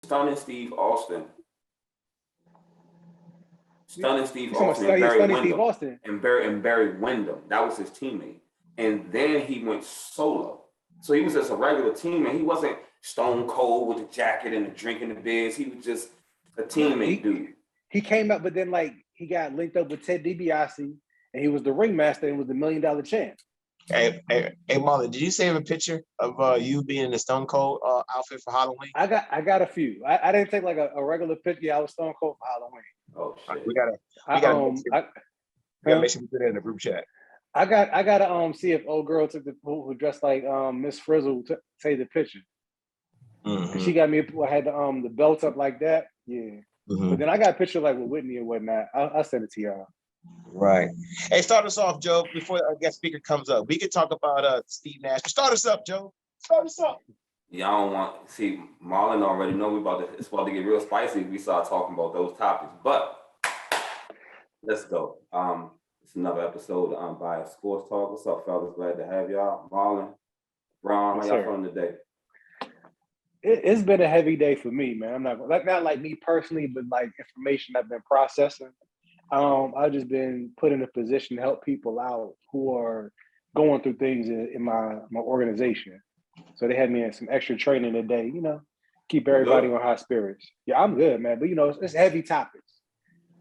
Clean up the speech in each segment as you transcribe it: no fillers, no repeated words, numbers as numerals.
Stunning Steve Austin. Stunning Steve Austin and Barry Windham. That was his teammate. And then he went solo. So he was just a regular teammate. He wasn't stone cold with the jacket and the drinking the beers. He was just a teammate dude. He came up, but then he got linked up with Ted DiBiase, and he was the ringmaster and was the $1 million champ. Hey, Marlon, did you save a picture of you being in the Stone Cold outfit for Halloween? I got a few. I didn't take a regular picture. Yeah, I was Stone Cold for Halloween. Oh shit. We gotta make sure we put it in the group chat. I gotta see if old girl took who dressed like Miss Frizzle to take the picture. Mm-hmm. She got me. I had the belt up like that. Yeah. Mm-hmm. But then I got a picture with Whitney and whatnot. I'll send it to y'all. Right. Hey, start us off, Joe. Before our guest speaker comes up, we could talk about Steve Nash. Start us up, Joe. Start us up. Yeah, I don't want see Marlon already know it's about to get real spicy if we start talking about those topics. But let's go. It's another episode of Unbiased Sports Talk. What's up, fellas? Glad to have y'all. Marlon, Ron, how y'all feeling today? It's been a heavy day for me, man. I'm not like me personally, but like information I've been processing. I've just been put in a position to help people out who are going through things in my organization. So they had me in some extra training today, keep everybody on high spirits. Yeah, I'm good, man. But it's heavy topics.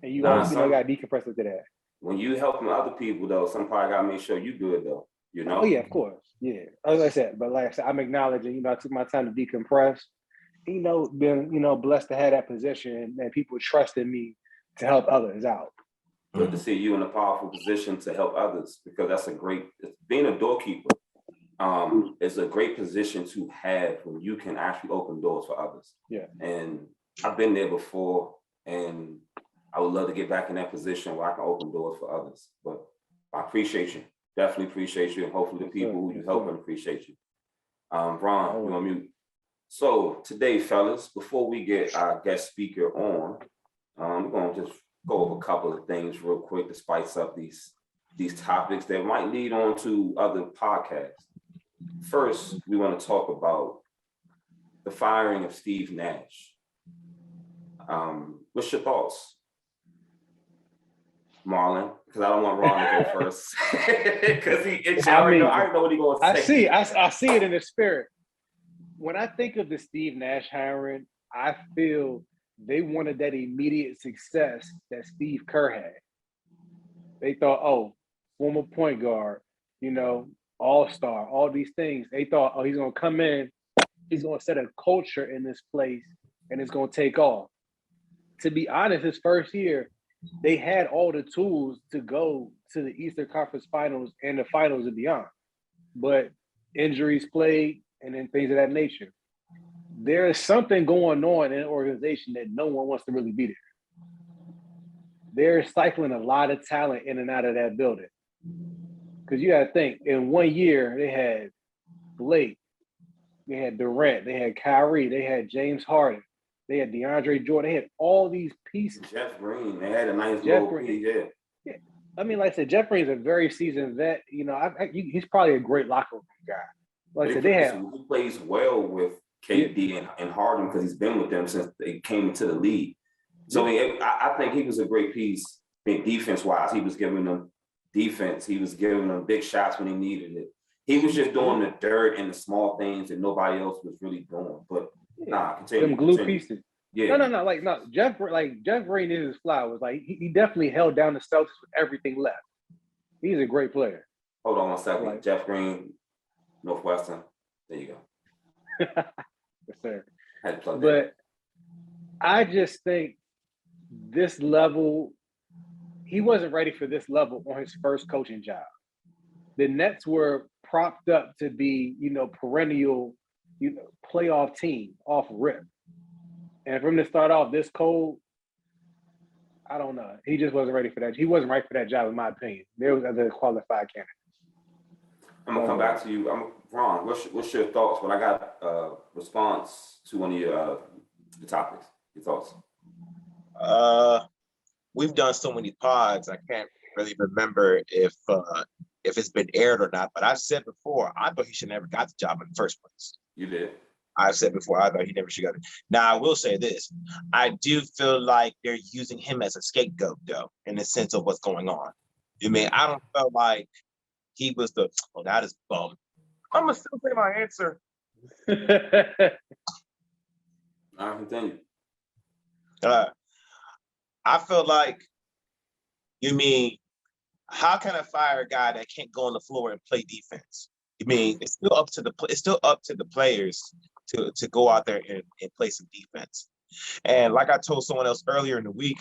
And you got to decompress into that. When you helping other people though, somebody gotta make sure you good though. Oh yeah, of course. Yeah. As I said, I'm acknowledging, I took my time to decompress. Been blessed to have that position and people trusted me to help others out. Good to see you in a powerful position to help others, because that's being a doorkeeper is a great position to have when you can actually open doors for others. Yeah. And I've been there before, and I would love to get back in that position where I can open doors for others. But I appreciate you. Definitely appreciate you. And hopefully the people who you helping appreciate you. Ron, you're on mute. So today, fellas, before we get our guest speaker on, we're going to just go over a couple of things real quick to spice up these topics that might lead on to other podcasts. First, we want to talk about the firing of Steve Nash. What's your thoughts, Marlon? Because I don't want Ron to go first. Because I already know what he's going to say. I see it in the spirit. When I think of the Steve Nash hiring, I feel they wanted that immediate success that Steve Kerr had. They thought, former point guard, all-star, all these things. They thought, he's going to come in, he's going to set a culture in this place, and it's going to take off. To be honest, his first year, they had all the tools to go to the Eastern Conference Finals and the finals and beyond. But injuries played, and then things of that nature. There is something going on in an organization that no one wants to really be there. They're cycling a lot of talent in and out of that building. Because you got to think, in 1 year, they had Blake, they had Durant, they had Kyrie, they had James Harden, they had DeAndre Jordan, they had all these pieces. Jeff Green, they had a nice little piece, yeah. I mean, like I said, Jeff Green's a very seasoned vet. He's probably a great locker room guy. Like I said, he plays well with KD and Harden because he's been with them since they came into the league. So I think he was a great piece defense-wise. He was giving them defense. He was giving them big shots when he needed it. He was just doing the dirt and the small things that nobody else was really doing. But continue. Them glue pieces. Yeah. No. Jeff Green is his flowers. Like he definitely held down the Celtics with everything left. He's a great player. Hold on one second. Jeff Green, Northwestern. There you go. Yes, sir. But I just think this level, he wasn't ready for this level on his first coaching job. The Nets were propped up to be, perennial, playoff team off rip. And for him to start off this cold, I don't know. He just wasn't ready for that. He wasn't right for that job, in my opinion. There was other qualified candidates. I'm gonna come back to you. Ron, what's your thoughts? But I got a response to one of your the topics. Your thoughts? We've done so many pods, I can't really remember if it's been aired or not. But I've said before, I thought he should never got the job in the first place. You did. I've said before, I thought he never should have got it. Now, I will say this. I do feel like they're using him as a scapegoat, though, in the sense of what's going on. You mean, I don't feel like he was that is bum. I'm going to still say my answer. I'll continue. I feel like, you mean, how can I fire a guy that can't go on the floor and play defense? You mean, it's still up to the players to go out there and play some defense. And like I told someone else earlier in the week,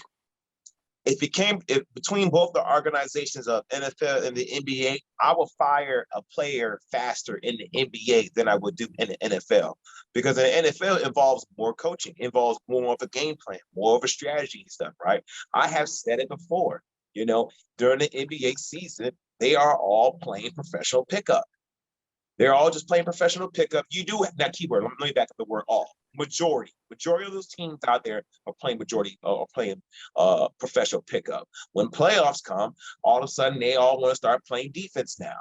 if between both the organizations of NFL and the NBA, I will fire a player faster in the NBA than I would do in the NFL. Because in the NFL involves more coaching, involves more of a game plan, more of a strategy and stuff, right? I have said it before, during the NBA season, they are all playing professional pickup. They're all just playing professional pickup. You do that keyword. Let me back up the word all. Majority of those teams out there are playing professional pickup. When playoffs come, all of a sudden they all want to start playing defense now.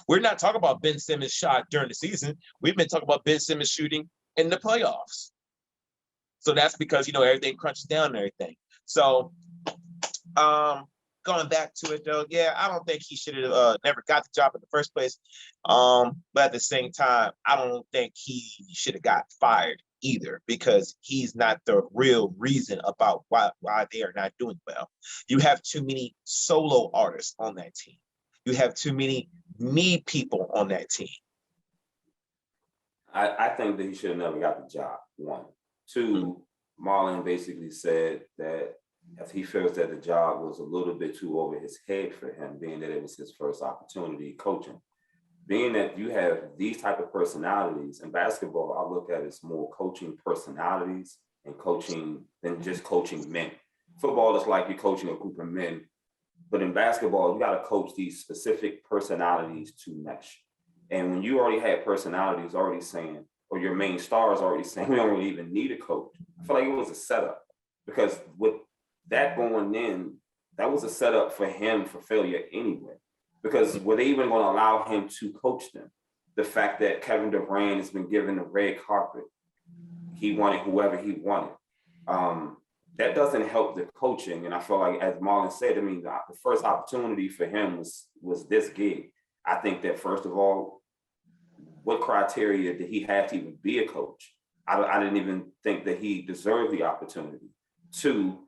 We're not talking about Ben Simmons' shot during the season. We've been talking about Ben Simmons shooting in the playoffs. So that's because everything crunches down and everything. So going back to it though, yeah, I don't think he should have never got the job in the first place. But at the same time, I don't think he should have got fired either, because he's not the real reason about why they are not doing well. You have too many solo artists on that team. You have too many me people on that team. I think that he should have never got the job, one. Two, Marlon basically said that if he feels that the job was a little bit too over his head for him, being that it was his first opportunity coaching. Being that you have these type of personalities in basketball, I look at it as more coaching personalities and coaching than just coaching men. Football is like you're coaching a group of men, but in basketball, you got to coach these specific personalities to mesh. And when you already had personalities already saying, or your main stars already saying, we don't really even need a coach, I feel like it was a setup, because with that going in, that was a setup for him for failure anyway. Because were they even going to allow him to coach them? The fact that Kevin Durant has been given the red carpet, he wanted whoever he wanted. That doesn't help the coaching. And I feel like, as Marlon said, I mean, the first opportunity for him was this gig. I think that, first of all, what criteria did he have to even be a coach? I didn't even think that he deserved the opportunity. Two,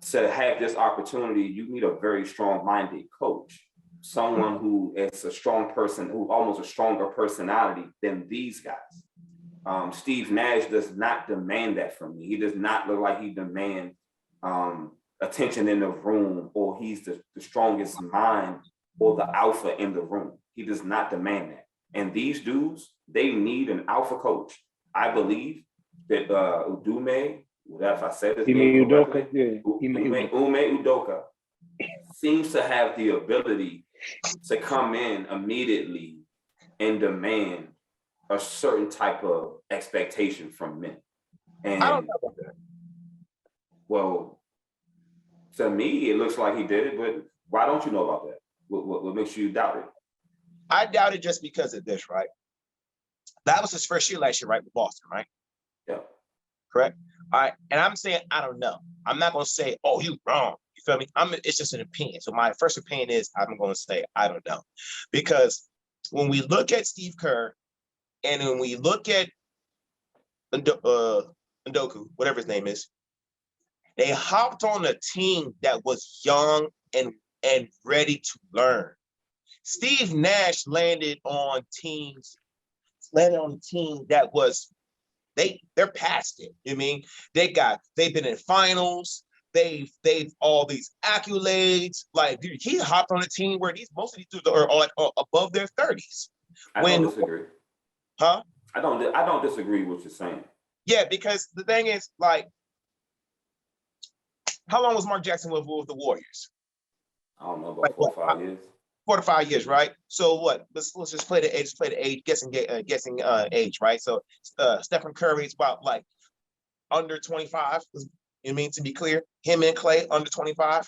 to have this opportunity, you need a very strong-minded coach, someone who is a strong person, who almost a stronger personality than these guys. Steve Nash does not demand that from me. He does not look like he demands attention in the room, or he's the strongest mind or the alpha in the room. He does not demand that. And these dudes, they need an alpha coach. I believe that Udume, if I said his name correctly, Ume Udoka seems to have the ability to come in immediately and demand a certain type of expectation from men. And I don't know about that. Well, to me, it looks like he did it, but why don't you know about that? What makes you doubt it? I doubt it just because of this, right? That was his first year last year, right, with Boston, right? Yeah. Correct? All right. And I'm saying, I don't know. I'm not going to say, oh, you wrong. You feel me? It's just an opinion. So my first opinion is, I'm going to say, I don't know. Because when we look at Steve Kerr, and when we look at Ndoku, whatever his name is, they hopped on a team that was young and ready to learn. Steve Nash landed on a team that was, they're past it. I mean, they've been in finals. They've all these accolades. Like, dude, he hopped on a team where most of these dudes are like above their 30s. I don't disagree. Huh? I don't disagree with what you're saying. Yeah, because the thing is, like, how long was Mark Jackson with the Warriors? I don't know, about 4 or 5 years. 4 to 5 years, right? So what? Let's just play the age. Let's play the age, guessing age, right? So Stephen Curry is about like under 25. You mean, to be clear, him and Clay under 25.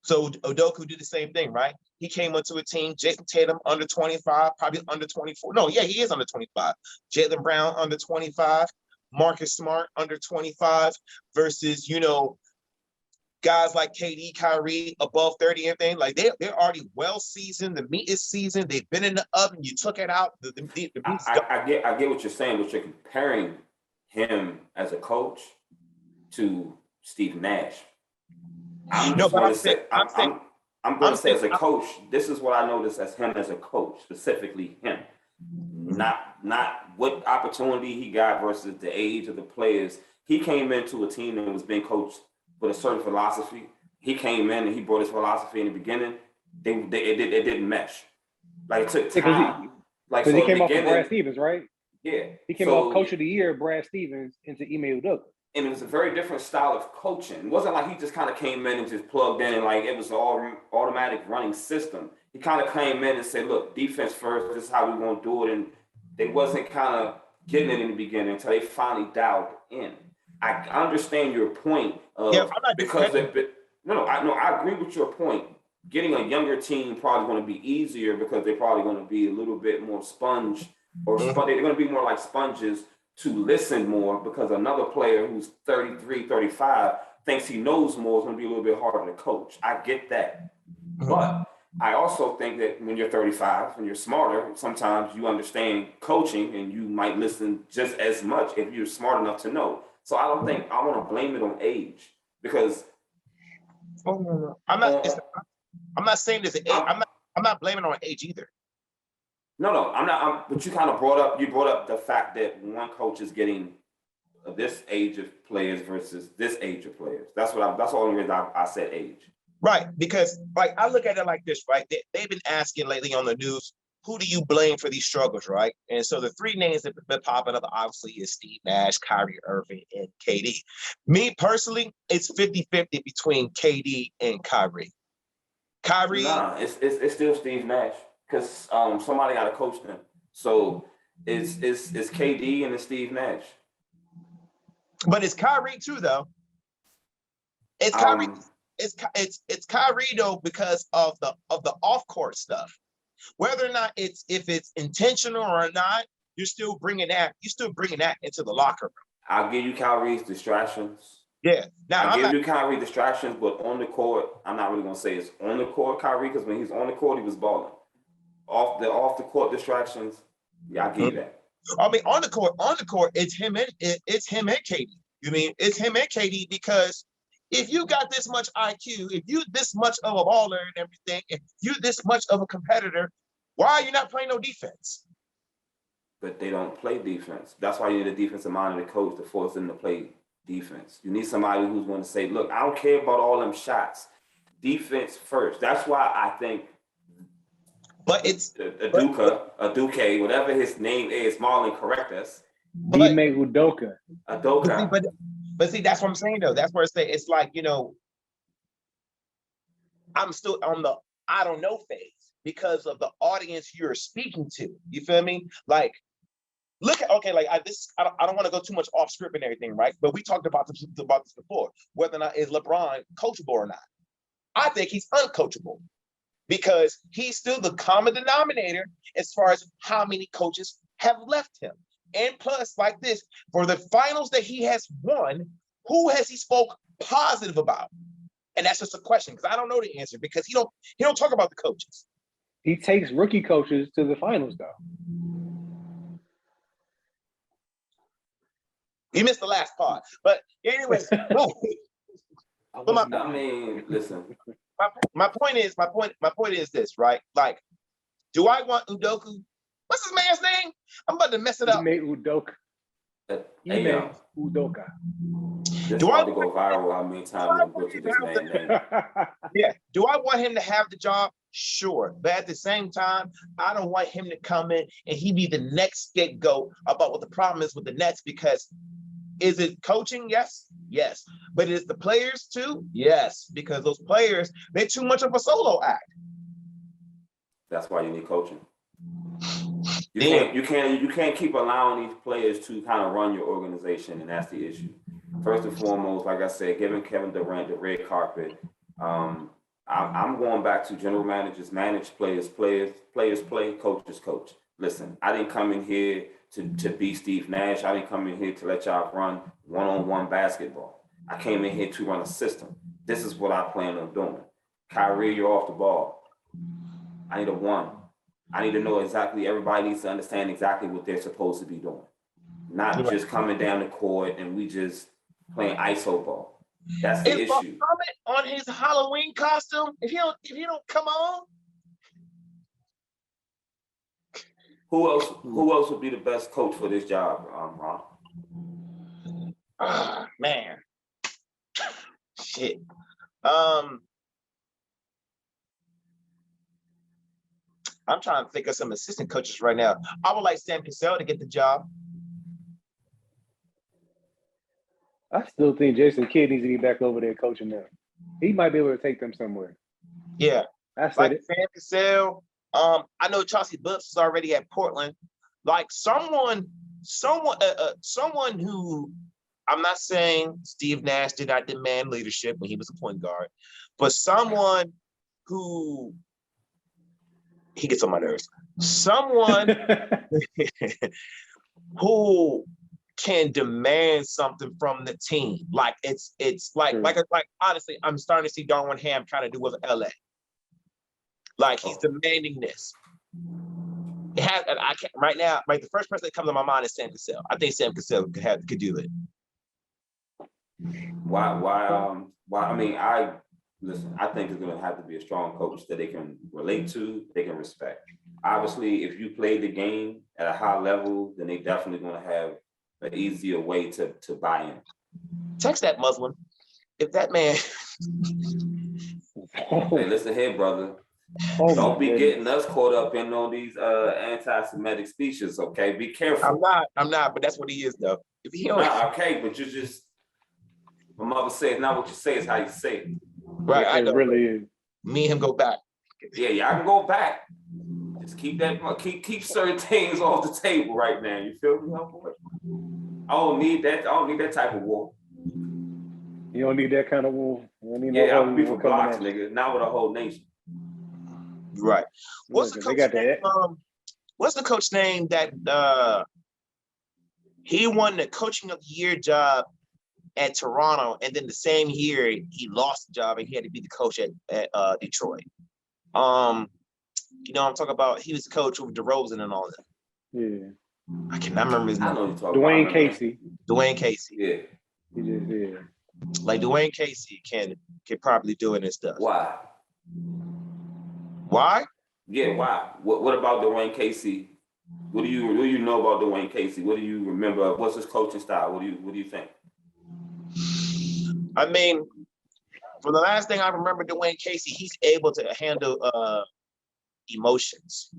So Udoka did the same thing, right? He came onto a team, Jason Tatum under 25, probably under 24. No, yeah, he is under 25. Jaylen Brown under 25, Marcus Smart under 25 versus, guys like KD, Kyrie above 30 and everything. Like they're already well seasoned. The meat is seasoned. They've been in the oven. You took it out. The meat's done. I get what you're saying, but you're comparing him as a coach to Steve Nash. I'm going to say as a coach, this is what I noticed as him as a coach, specifically him. Not what opportunity he got versus the age of the players. He came into a team that was being coached with a certain philosophy. He came in and he brought his philosophy in the beginning. It didn't mesh. Like it took time. Because he came off of Brad Stevens, right? Yeah. He came off Coach of the Year, Brad Stevens, into Ime Udoka. And it was a very different style of coaching. It wasn't like he just kind of came in and just plugged in and like it was an automatic running system. He kind of came in and said, look, defense first, this is how we're going to do it. And they wasn't kind of getting it in the beginning until they finally dialed in. I understand your point of I agree with your point. Getting a younger team probably going to be easier because they're probably going to be a little bit more sponge or they're going to be more like sponges to listen more because another player who's 33, 35 thinks he knows more is going to be a little bit harder to coach. I get that. But I also think that when you're 35 and you're smarter, sometimes you understand coaching and you might listen just as much if you're smart enough to know. So I don't think I want to blame it on age because I'm not saying this. I'm not blaming it on age either. No, I'm not. But you kind of brought up the fact that one coach is getting this age of players versus this age of players. That's the only reason I said age. Right, because I look at it like this, right? They've been asking lately on the news, who do you blame for these struggles, right? And so the three names that have been popping up obviously is Steve Nash, Kyrie Irving, and KD. Me personally, it's 50-50 between KD and Kyrie. Nah, it's still Steve Nash. Because somebody got to coach them. So it's KD and it's Steve Nash. But it's Kyrie too, though. It's Kyrie. It's Kyrie though because of the off court stuff. Whether or not if it's intentional or not, you're still bringing that into the locker room. I'll give you Kyrie's distractions. Yeah. Now I'll give you Kyrie distractions, but on the court, I'm not really gonna say it's on the court Kyrie because when he's on the court, he was balling. Off the court distractions, yeah, I give you that. I mean, on the court, it's him and KD. You mean it's him and KD because if you got this much IQ, if you this much of a baller and everything, if you this much of a competitor, why are you not playing no defense? But they don't play defense. That's why you need a defensive minded coach to force them to play defense. You need somebody who's going to say, look, I don't care about all them shots. Defense first. That's why I think. But it's Aduke, whatever his name is, Marlon, correct us. Ime Udoka. But see, that's what I'm saying though. That's where it's like, I'm still on the I don't know phase because of the audience you're speaking to. You feel me? Like, look at I don't want to go too much off script and everything, right? But we talked about this before, whether or not is LeBron coachable or not. I think he's uncoachable. Because he's still the common denominator as far as how many coaches have left him. And plus, like this, for the finals that he has won, who has he spoke positive about? And that's just a question, because I don't know the answer, because he don't talk about the coaches. He takes rookie coaches to the finals, though. He missed the last part. But anyways, listen. My point is this, right? Like, do I want Udoka? What's his man's name? I'm about to mess it up. Ime Udoka. Ime Udoka. This do I to go viral how many times I butchered this man's name? Yeah. Do I want him to have the job? Sure. But at the same time, I don't want him to come in and he be the next scapegoat about what the problem is with the Nets, because is it coaching? Yes. But is the players too? Yes. Because those players, they're too much of a solo act. That's why you need coaching. You can't keep allowing these players to kind of run your organization, and that's the issue. First and foremost, like I said, giving Kevin Durant the red carpet, I'm going back to general managers, manage players, players play, coaches coach. Listen, I didn't come in here to be Steve Nash. I didn't come in here to let y'all run one-on-one basketball. I came in here to run a system. This is what I plan on doing. Kyrie, you're off the ball. I need a one. I need to know exactly, everybody needs to understand exactly what they're supposed to be doing. Not just coming down the court and we just playing ISO ball. That's the issue. Comment on his Halloween costume. If you don't come on. Who else would be the best coach for this job, Ron? Man. Shit. I'm trying to think of some assistant coaches right now. I would like Sam Cassell to get the job. I still think Jason Kidd needs to be back over there coaching them. He might be able to take them somewhere. Yeah. I said like it. Sam Cassell. I know Chauncey Billups is already at Portland. Like someone who, I'm not saying Steve Nash did not demand leadership when he was a point guard, but someone who, he gets on my nerves. Someone who can demand something from the team. Like it's like honestly, I'm starting to see Darwin Ham kind of do with LA. Like he's demanding this. It has, and I can't right now. Like the first person that comes to my mind is Sam Cassell. I think Sam Cassell could do it. Why? I mean, I think it's going to have to be a strong coach that they can relate to, they can respect. Obviously, if you play the game at a high level, then they definitely going to have an easier way to buy in. Text that Muslim. If that man. Hey, listen here, brother. Don't be getting us caught up in all these anti-Semitic speeches, okay? Be careful. I'm not, but that's what he is, though. If he don't... okay, but you just, my mother said, not what you say is how you say it. Right, I know. It really is. Me and him go back. Yeah, I can go back. Just keep certain things off the table right now. You feel me? I don't need that type of war. You don't need that kind of war. I'll be for blocks, nigga. Not with a whole nation. Right. What's the coach name that he won the coaching of the year job at Toronto, and then the same year he lost the job and he had to be the coach at Detroit. I'm talking about. He was the coach with DeRozan and all that. Yeah. I cannot remember his name. Dwayne Casey. Dwayne Casey. Yeah. He just did. Like Dwayne Casey can properly do it and stuff. Why? Yeah, why? What about Dwayne Casey? What do you know about Dwayne Casey? What do you remember? What's his coaching style? What do you think? I mean, from the last thing I remember, Dwayne Casey, he's able to handle emotions,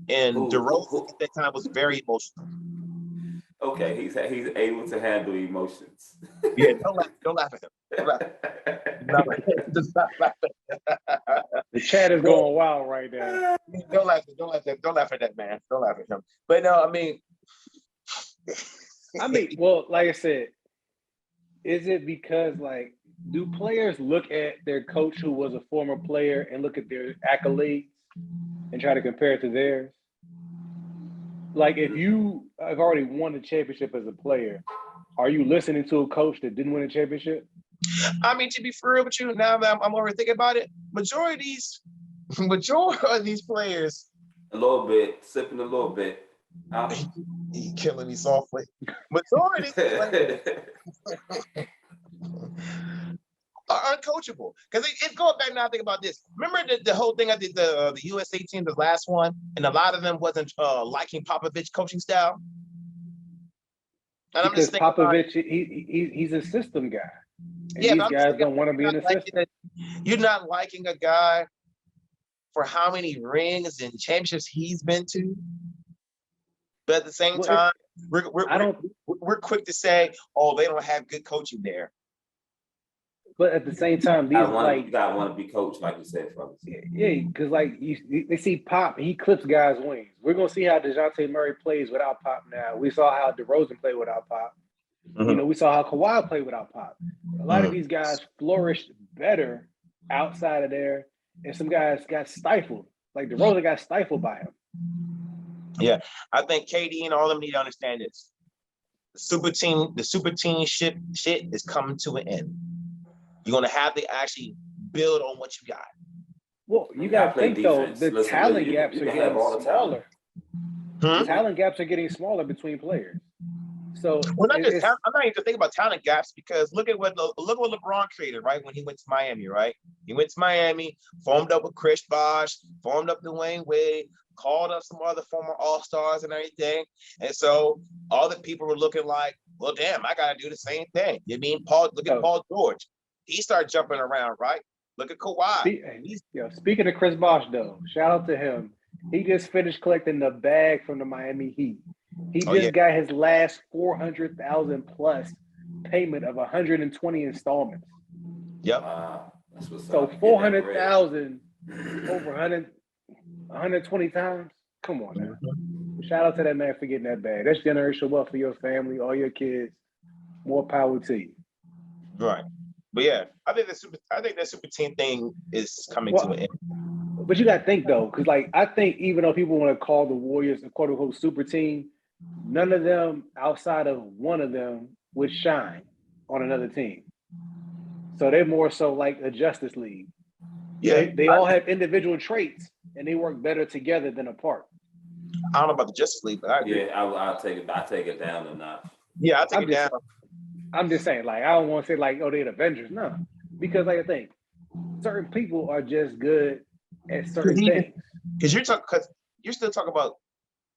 and DeRozan at that time was very emotional. Okay, he's able to handle emotions. Yeah, don't laugh at him. Just laugh at him. The chat is going wild right now. Don't laugh at that man. Don't laugh at him. But no, I mean, well, like I said, is it because do players look at their coach who was a former player and look at their accolades and try to compare it to theirs? Like, if you have already won a championship as a player, are you listening to a coach that didn't win a championship? I mean, to be for real with you, now that I'm already thinking about it, majority of these players, sipping a little bit. He killing me softly. Majority of these players are uncoachable. Because it's going back now. Think about this. Remember the whole thing? I did the USA team, the last one, and a lot of them wasn't liking Popovich's coaching style. And because Popovich, he's a system guy. And yeah, these guys don't want to be in the system. You're not liking a guy for how many rings and championships he's been to, but at the same time, we're quick to say, "Oh, they don't have good coaching there." But at the same time, you gotta want to be coached, like you said, fellas. Yeah, because they see Pop, he clips guys' wings. We're gonna see how DeJounte Murray plays without Pop now. We saw how DeRozan played without Pop. Mm-hmm. We saw how Kawhi played without Pop. A lot of these guys flourished better outside of there and some guys got stifled. Like DeRozan got stifled by him. Yeah, I think KD and all of them need to understand this. The super team shit is coming to an end. You're gonna have to actually build on what you got. Well, you got to think defense. though, the talent gaps are getting smaller. Talent gaps are getting smaller between players. So I'm not even thinking about talent gaps because look at what LeBron created, right? When he went to Miami, right? He went to Miami, formed up with Chris Bosh, formed up Dwayne Wade, called up some other former All-Stars and everything. And so all the people were looking like, well, damn, I got to do the same thing. You mean look at Paul George. He started jumping around, right? Look at Kawhi. Speaking of Chris Bosh, though, shout out to him. He just finished collecting the bag from the Miami Heat. He just got his last $400,000 plus payment of 120 installments. Yep. That's what's so 400,000 over 120 times. Come on now. Shout out to that man for getting that bag. That's generational wealth for your family, all your kids. More power to you. Right. But yeah, I think that super team thing is coming to an end. But you got to think though, because like I think even though people want to call the Warriors a quote unquote super team, none of them outside of one of them would shine on another team. So they're more so like a Justice League. Yeah, they all have individual traits and they work better together than apart. I don't know about the Justice League, but I agree. Yeah, I'll take it. I take it down or not. Yeah, I'll take it down. I'm just saying, like, I don't want to say like, oh, they're the Avengers. No, because like I think certain people are just good at certain things. Because you're still talking about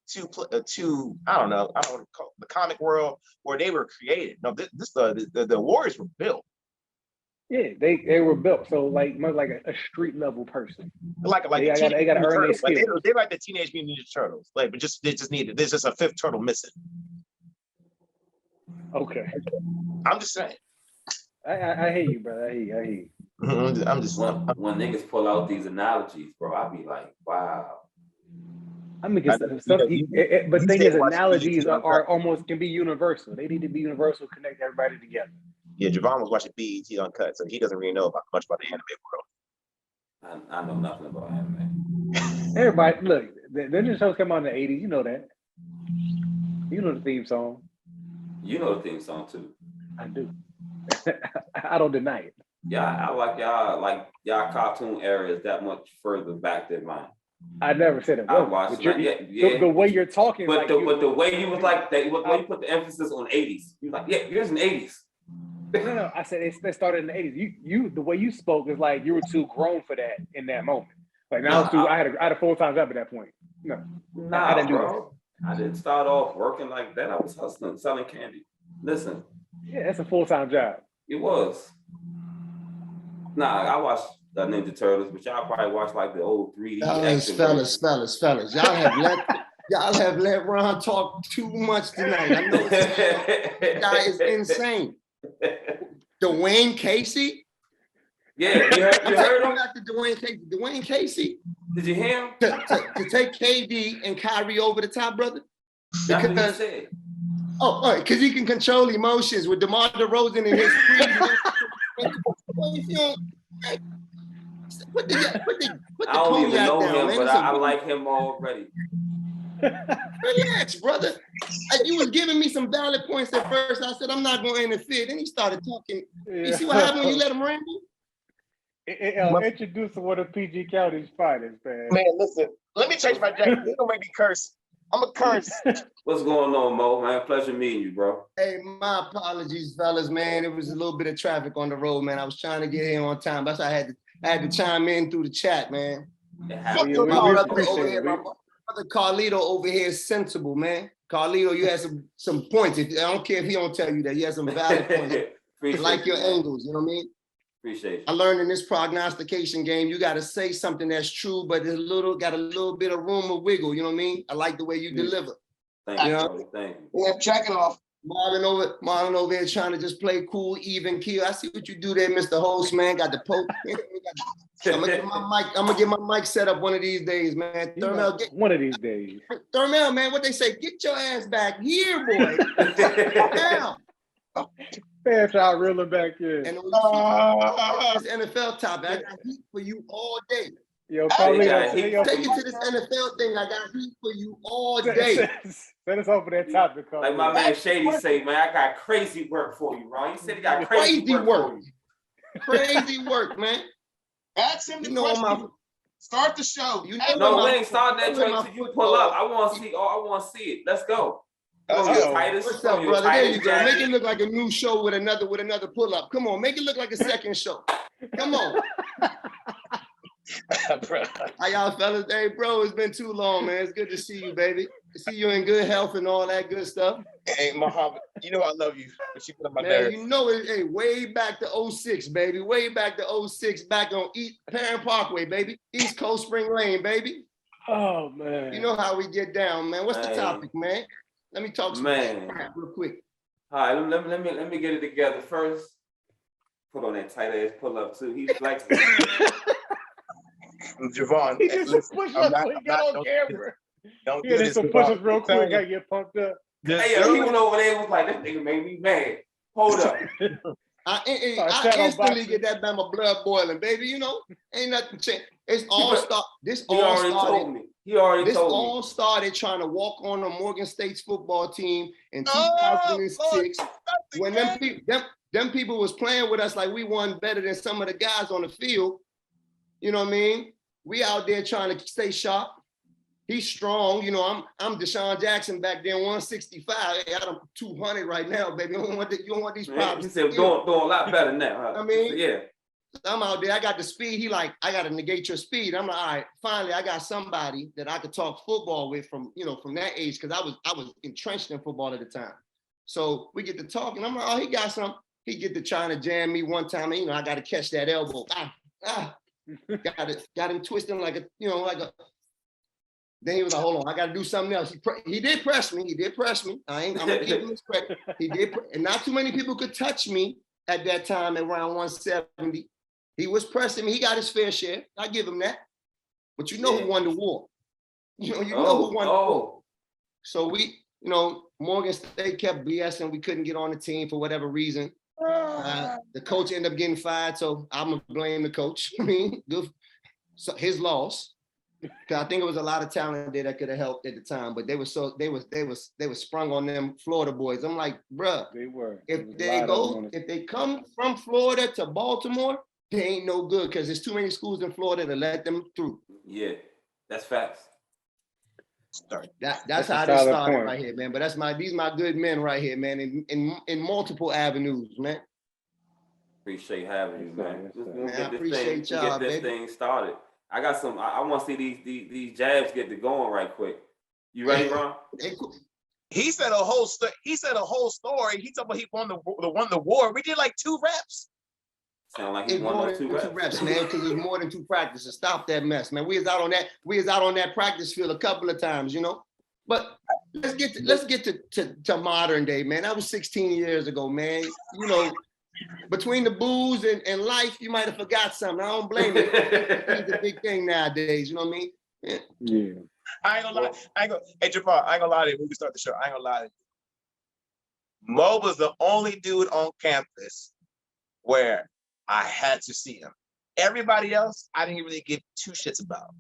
two. I don't know the comic world where they were created. No, the Warriors were built. Yeah, they were built so like much like a street level person. Like they got to earn their skills. They like the Teenage Mutant Ninja Turtles. Like, but there's just a fifth turtle missing. Okay. I'm just saying. I hear you, brother. I hear you. I'm just when niggas pull out these analogies, bro, I be like, wow. I mean, but the thing is, analogies are almost can be universal. They need to be universal, connect everybody together. Yeah, Javon was watching BET Uncut, so he doesn't really know much about the anime world. I know nothing about anime. Everybody, look, the Ninja shows come out in the 80s. You know that. You know the theme song. You know the theme song too. I do. I don't deny it. Yeah, I like y'all cartoon era is that much further back than mine. I never said it. I watched the way you're talking, but the way you was like that, when you put the emphasis on 80s, you like, yeah, yours in the 80s. No, I said it started in the 80s. You the way you spoke is like you were too grown for that in that moment. Like now I had a full-time job at that point. No, I didn't do that. I didn't start off working like that. I was hustling, selling candy. Listen. Yeah, that's a full-time job. It was. Nah, I watched the Ninja Turtles, but y'all probably watched like the old 3D. Fellas. Y'all have let Ron talk too much tonight. I know this guy is insane. Dwayne Casey? Yeah, you heard him? Back to Dwayne Casey. Did you hear him? To take KD and Kyrie over the top, brother? That's what he said. Oh, all right, because he can control emotions with DeMar DeRozan and his I don't even know him, but I like him already. Relax, brother. You was giving me some valid points at first. I said, I'm not going to interfere. Then he started talking. Yeah. You see what happened when you let him ramble? Introduce one of PG County's finest, man. Man, listen. Let me change my jacket. You're going to make me curse. I'm a curse. What's going on, Mo, man? Pleasure meeting you, bro. Hey, my apologies, fellas, man. It was a little bit of traffic on the road, man. I was trying to get here on time. That's why I had to chime in through the chat, man. My brother Carlito over here is sensible, man. Carlito, you had some points. I don't care if he don't tell you that. You had some valid points. I like your angles, you know what I mean? Appreciate you. I learned in this prognostication game, you got to say something that's true, but there's got a little bit of room of wiggle, you know what I mean? I like the way you deliver. Thank you. Thank you. Yeah, checking off. Marlon over here trying to just play cool, even keel. I see what you do there, Mr. Host, man. Got the poke. I'm gonna get my mic set up one of these days, man. Thermel, one of these days. Thermel, man, what they say? Get your ass back here, boy. Now. Man, try reeling back in. And this NFL topic, I got heat for you all day. Yo, Carlito, Take it to this NFL thing. I got heat for you all day. Send us over that topic, Carlito. Like my man Shady say, man, I got crazy work for you, Ron. He said he got crazy work for you. Crazy work, man. Ask him the question. Start the show. No, we ain't starting that joint until you pull up. I want to see. I want to see it. Let's go. What's up, brother? There you go. Make it look like a new show with another pull up. Come on, make it look like a second show. Come on. How y'all fellas? Hey, bro, it's been too long, man. It's good to see you, baby. To see you in good health and all that good stuff. Hey, Muhammad, you know I love you, but you put on my man, nerves. You know it. Hey, way back to 06, baby. Way back to 06, back on Parent Parkway, baby. East Coast Spring Lane, baby. Oh man. You know how we get down, man. What's the topic, man? Let me talk some crap real quick. All right, let me get it together first. Put on that tight ass pull up too. He's like Javon. He did some push-ups when he got on camera. Don't do this. Some push-ups real quick. Gotta get pumped up. Hey, he went over there and was like, this nigga made me mad. Hold up. I instantly get that Bama blood boiling, baby. You know, ain't nothing changed. It's all start. This all started. He already this told me. all started trying to walk on the Morgan State's football team in 2006 when them people was playing with us like we won better than some of the guys on the field. You know what I mean? We out there trying to stay sharp. He's strong. You know, I'm Deshaun Jackson back then, 165. Hey, I'm 200 right now, baby. You don't want these problems. He said, doing a lot better now. Huh? I mean, so, yeah. I'm out there. I got the speed. He like, I got to negate your speed. I'm like, all right, finally, I got somebody that I could talk football with from that age, because I was entrenched in football at the time. So we get to talking. I'm like, oh, he got some. He get to trying to jam me one time. And, I got to catch that elbow. Got him twisting like a. Then he was like, hold on, I got to do something else. He did press me. I'm going to give him his credit. He did, and not too many people could touch me at that time at around 170. He was pressing me. He got his fair share. I give him that. But who won the war? You know who won the war. So we, Morgan State kept BSing. We couldn't get on the team for whatever reason. The coach ended up getting fired, so I'm going to blame the coach. I mean, good. So his loss. Because I think it was a lot of talent there that could have helped at the time, but they were sprung on them Florida boys. I'm like, bruh, they were. If they come from Florida to Baltimore, they ain't no good because there's too many schools in Florida to let them through. Yeah, that's facts. That's how they started right here, man. But these my good men right here, man, in multiple avenues, man. Appreciate having you, man. I appreciate y'all, get this thing started. I got some. I want to see these jabs get to going right quick. You ready, Ron? He said a whole story. He talked about he won the war. We did like 2 reps. Sound like he won 2 reps, man. Because it was more than 2 practices. Stop that mess, man. We was out on that practice field a couple of times, But let's get to modern day, man. That was 16 years ago, man. Between the booze and life, you might have forgot something. I don't blame you. It's a big thing nowadays. You know what I mean? Yeah. I ain't gonna lie. Hey, Jafar, I ain't gonna lie to you. When we start the show, I ain't gonna lie to you. Mo was the only dude on campus where I had to see him. Everybody else, I didn't really give 2 shits about.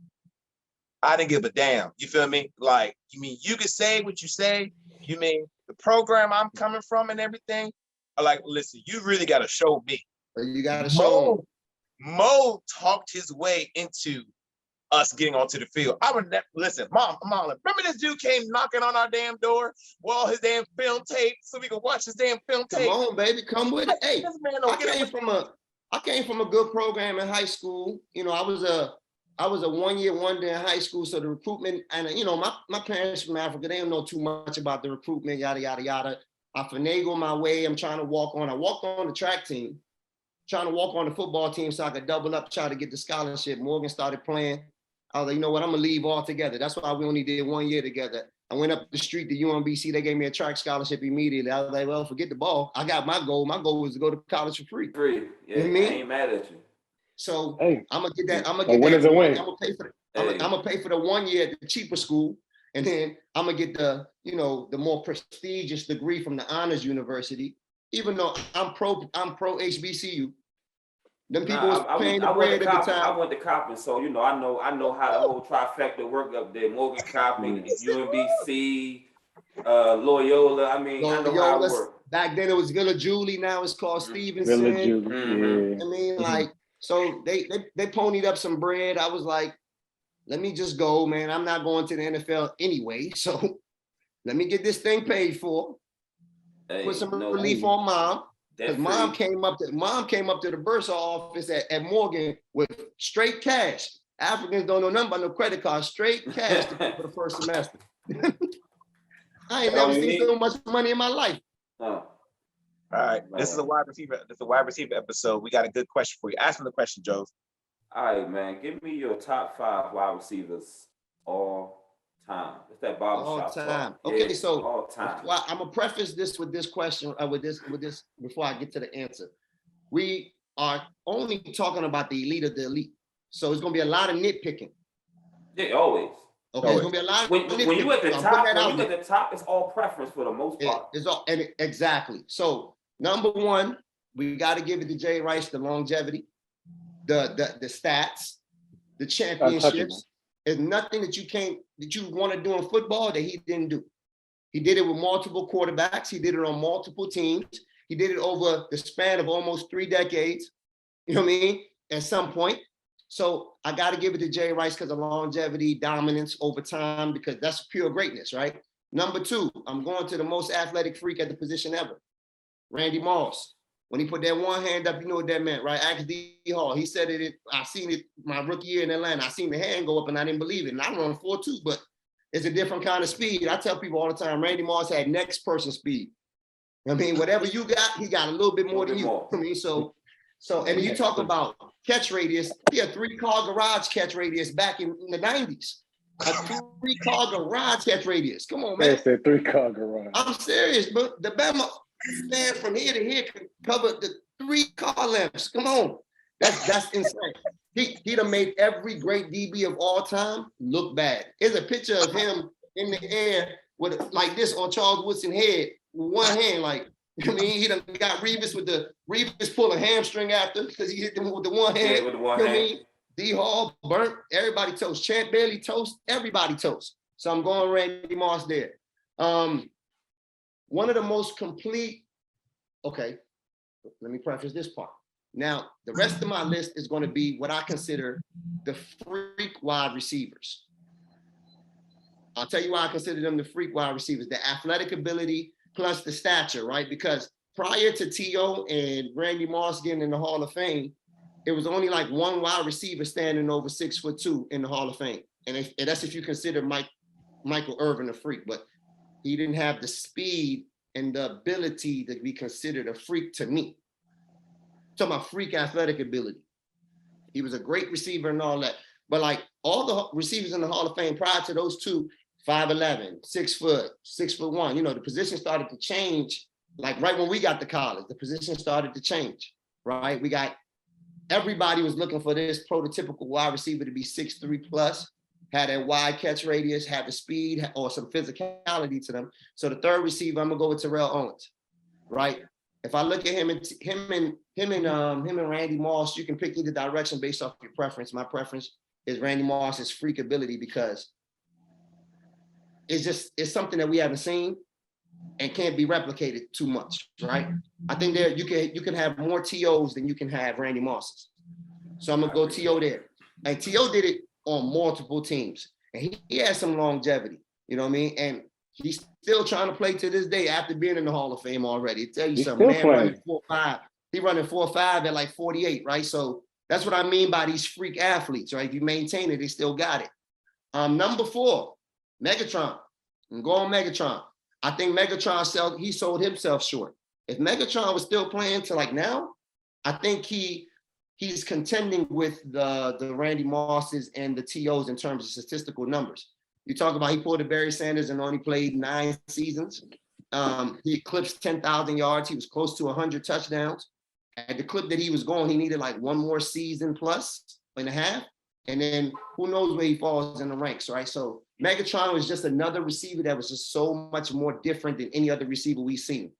I didn't give a damn. You feel me? Like, you mean you could say what you say? You mean the program I'm coming from and everything? I'm like, listen, you really got to show me. You got to show him. Mo talked his way into us getting onto the field. I would listen, Mom, remember this dude came knocking on our damn door with all his damn film tape so we could watch his damn film tape. Come on, baby, come with it. Hey, I came from a good program in high school. I was a 1-year wonder in high school. So the recruitment, and my parents from Africa, they don't know too much about the recruitment, yada, yada, yada. I finagle my way. I walked on the track team, trying to walk on the football team so I could double up, try to get the scholarship. Morgan started playing. I was like, you know what? I'm going to leave altogether. That's why we only did 1 year together. I went up the street to UMBC. They gave me a track scholarship immediately. I was like, well, forget the ball. I got my goal. My goal was to go to college for free. Yeah, you know I ain't mad at you. So hey, I'm going to get that. I'm going to get that. I'm going to pay for the 1 year at the cheaper school. And then I'm going to get the more prestigious degree from the honors university. even though I'm pro HBCU. Them people Nah, was paying the bread at the time. I went to Coppin, so you know, I know how the whole trifecta work up there. Morgan Coppin, UMBC, Loyola. I mean, I know how it works. Back then it was Villa Julie, now it's called Stevenson. Villa Julie. Mhm. Yeah. I mean, like, so they ponied up some bread. I was like, let me just go, man. I'm not going to the NFL anyway, so let me get this thing paid for. Hey, Put some relief on mom. Because mom free. came up to the bursar office at Morgan with straight cash. Africans don't know nothing about no credit card, straight cash to pay for the first semester. I ain't never seen so much money in my life. All right, this is a wide receiver. This is a wide receiver episode. We got a good question for you. Ask me the question, Joe. All right, man. Give me your top 5 wide receivers all time. It's that barbershop All time. talk. Okay, Yeah, so all time. well, I'm gonna preface this with this question, with this before I get to the answer. We are only talking about the elite of the elite, so it's gonna be a lot of nitpicking. Yeah, always. Okay, it's gonna be a lot. When you at the top, it's all preference for the most part. It's all exactly. So number one, we got to give it to Jay Rice, the longevity, the stats, the championships. There's nothing that you want to do in football that he didn't do. He did it with multiple quarterbacks. He did it on multiple teams. He did it over the span of almost 3 decades. You know what I mean? At some point. So I got to give it to Jay Rice because of longevity, dominance over time, because that's pure greatness, right? Number 2, I'm going to the most athletic freak at the position ever, Randy Moss. When he put that one hand up, you know what that meant, right? Ask D. Hall. He said it. I seen it my rookie year in Atlanta. I seen the hand go up and I didn't believe it. And I run 4.2, but it's a different kind of speed. I tell people all the time, Randy Moss had next person speed. I mean, whatever you got, he got a little bit more than you. I mean, so and you talk about catch radius. He had 3-car garage catch radius back in the 90s. A 3-car garage catch radius. Come on, man. That's a 3-car garage. I'm serious, but the Bama stand from here to here can cover the 3 car lengths. Come on. That's insane. He done made every great DB of all time look bad. Here's a picture of him in the air with like this on Charles Woodson's head with one hand. Like, I mean, he done got Revis pull a hamstring after because he hit them with the one hand. Yeah, with the one hand. hand. I mean? D Hall burnt, everybody toast. Champ Bailey toast, everybody toast. So I'm going Randy Moss there. One of the most complete, okay, let me preface this part. Now, the rest of my list is going to be what I consider the freak wide receivers. I'll tell you why I consider them the freak wide receivers, the athletic ability plus the stature, right? Because prior to T.O. and Randy Moss getting in the Hall of Fame, it was only like one wide receiver standing over 6'2" in the Hall of Fame. And that's if you consider Michael Irvin a freak, but he didn't have the speed and the ability to be considered a freak to me. I'm talking about freak athletic ability. He was a great receiver and all that. But like all the receivers in the Hall of Fame prior to those two, 5'11", 6 foot, 6'1", you know, the position started to change. Like right when we got to college, the position started to change, right? Everybody was looking for this prototypical wide receiver to be 6'3 plus, had a wide catch radius, had the speed or some physicality to them. So the third receiver, I'm gonna go with Terrell Owens, right? If I look at him and Randy Moss, you can pick either direction based off your preference. My preference is Randy Moss's freak ability because it's something that we haven't seen and can't be replicated too much, right? I think there you can have more TOs than you can have Randy Mosses. So I'm gonna go TO there. And TO did it on multiple teams. And he has some longevity, you know what I mean? And he's still trying to play to this day after being in the Hall of Fame already. Tell you something, man, running 4.5. He running 4.5 at like 48, right? So that's what I mean by these freak athletes, right? If you maintain it, they still got it. Number 4, Megatron. And go on Megatron. I think Megatron sold himself short. If Megatron was still playing to like now, I think he's contending with the Randy Mosses and the TOs in terms of statistical numbers. You talk about he pulled a Barry Sanders and only played 9 seasons. He eclipsed 10,000 yards. He was close to 100 touchdowns. At the clip that he was going, he needed like one more season plus and a half. And then who knows where he falls in the ranks, right? So Megatron was just another receiver that was just so much more different than any other receiver we've seen.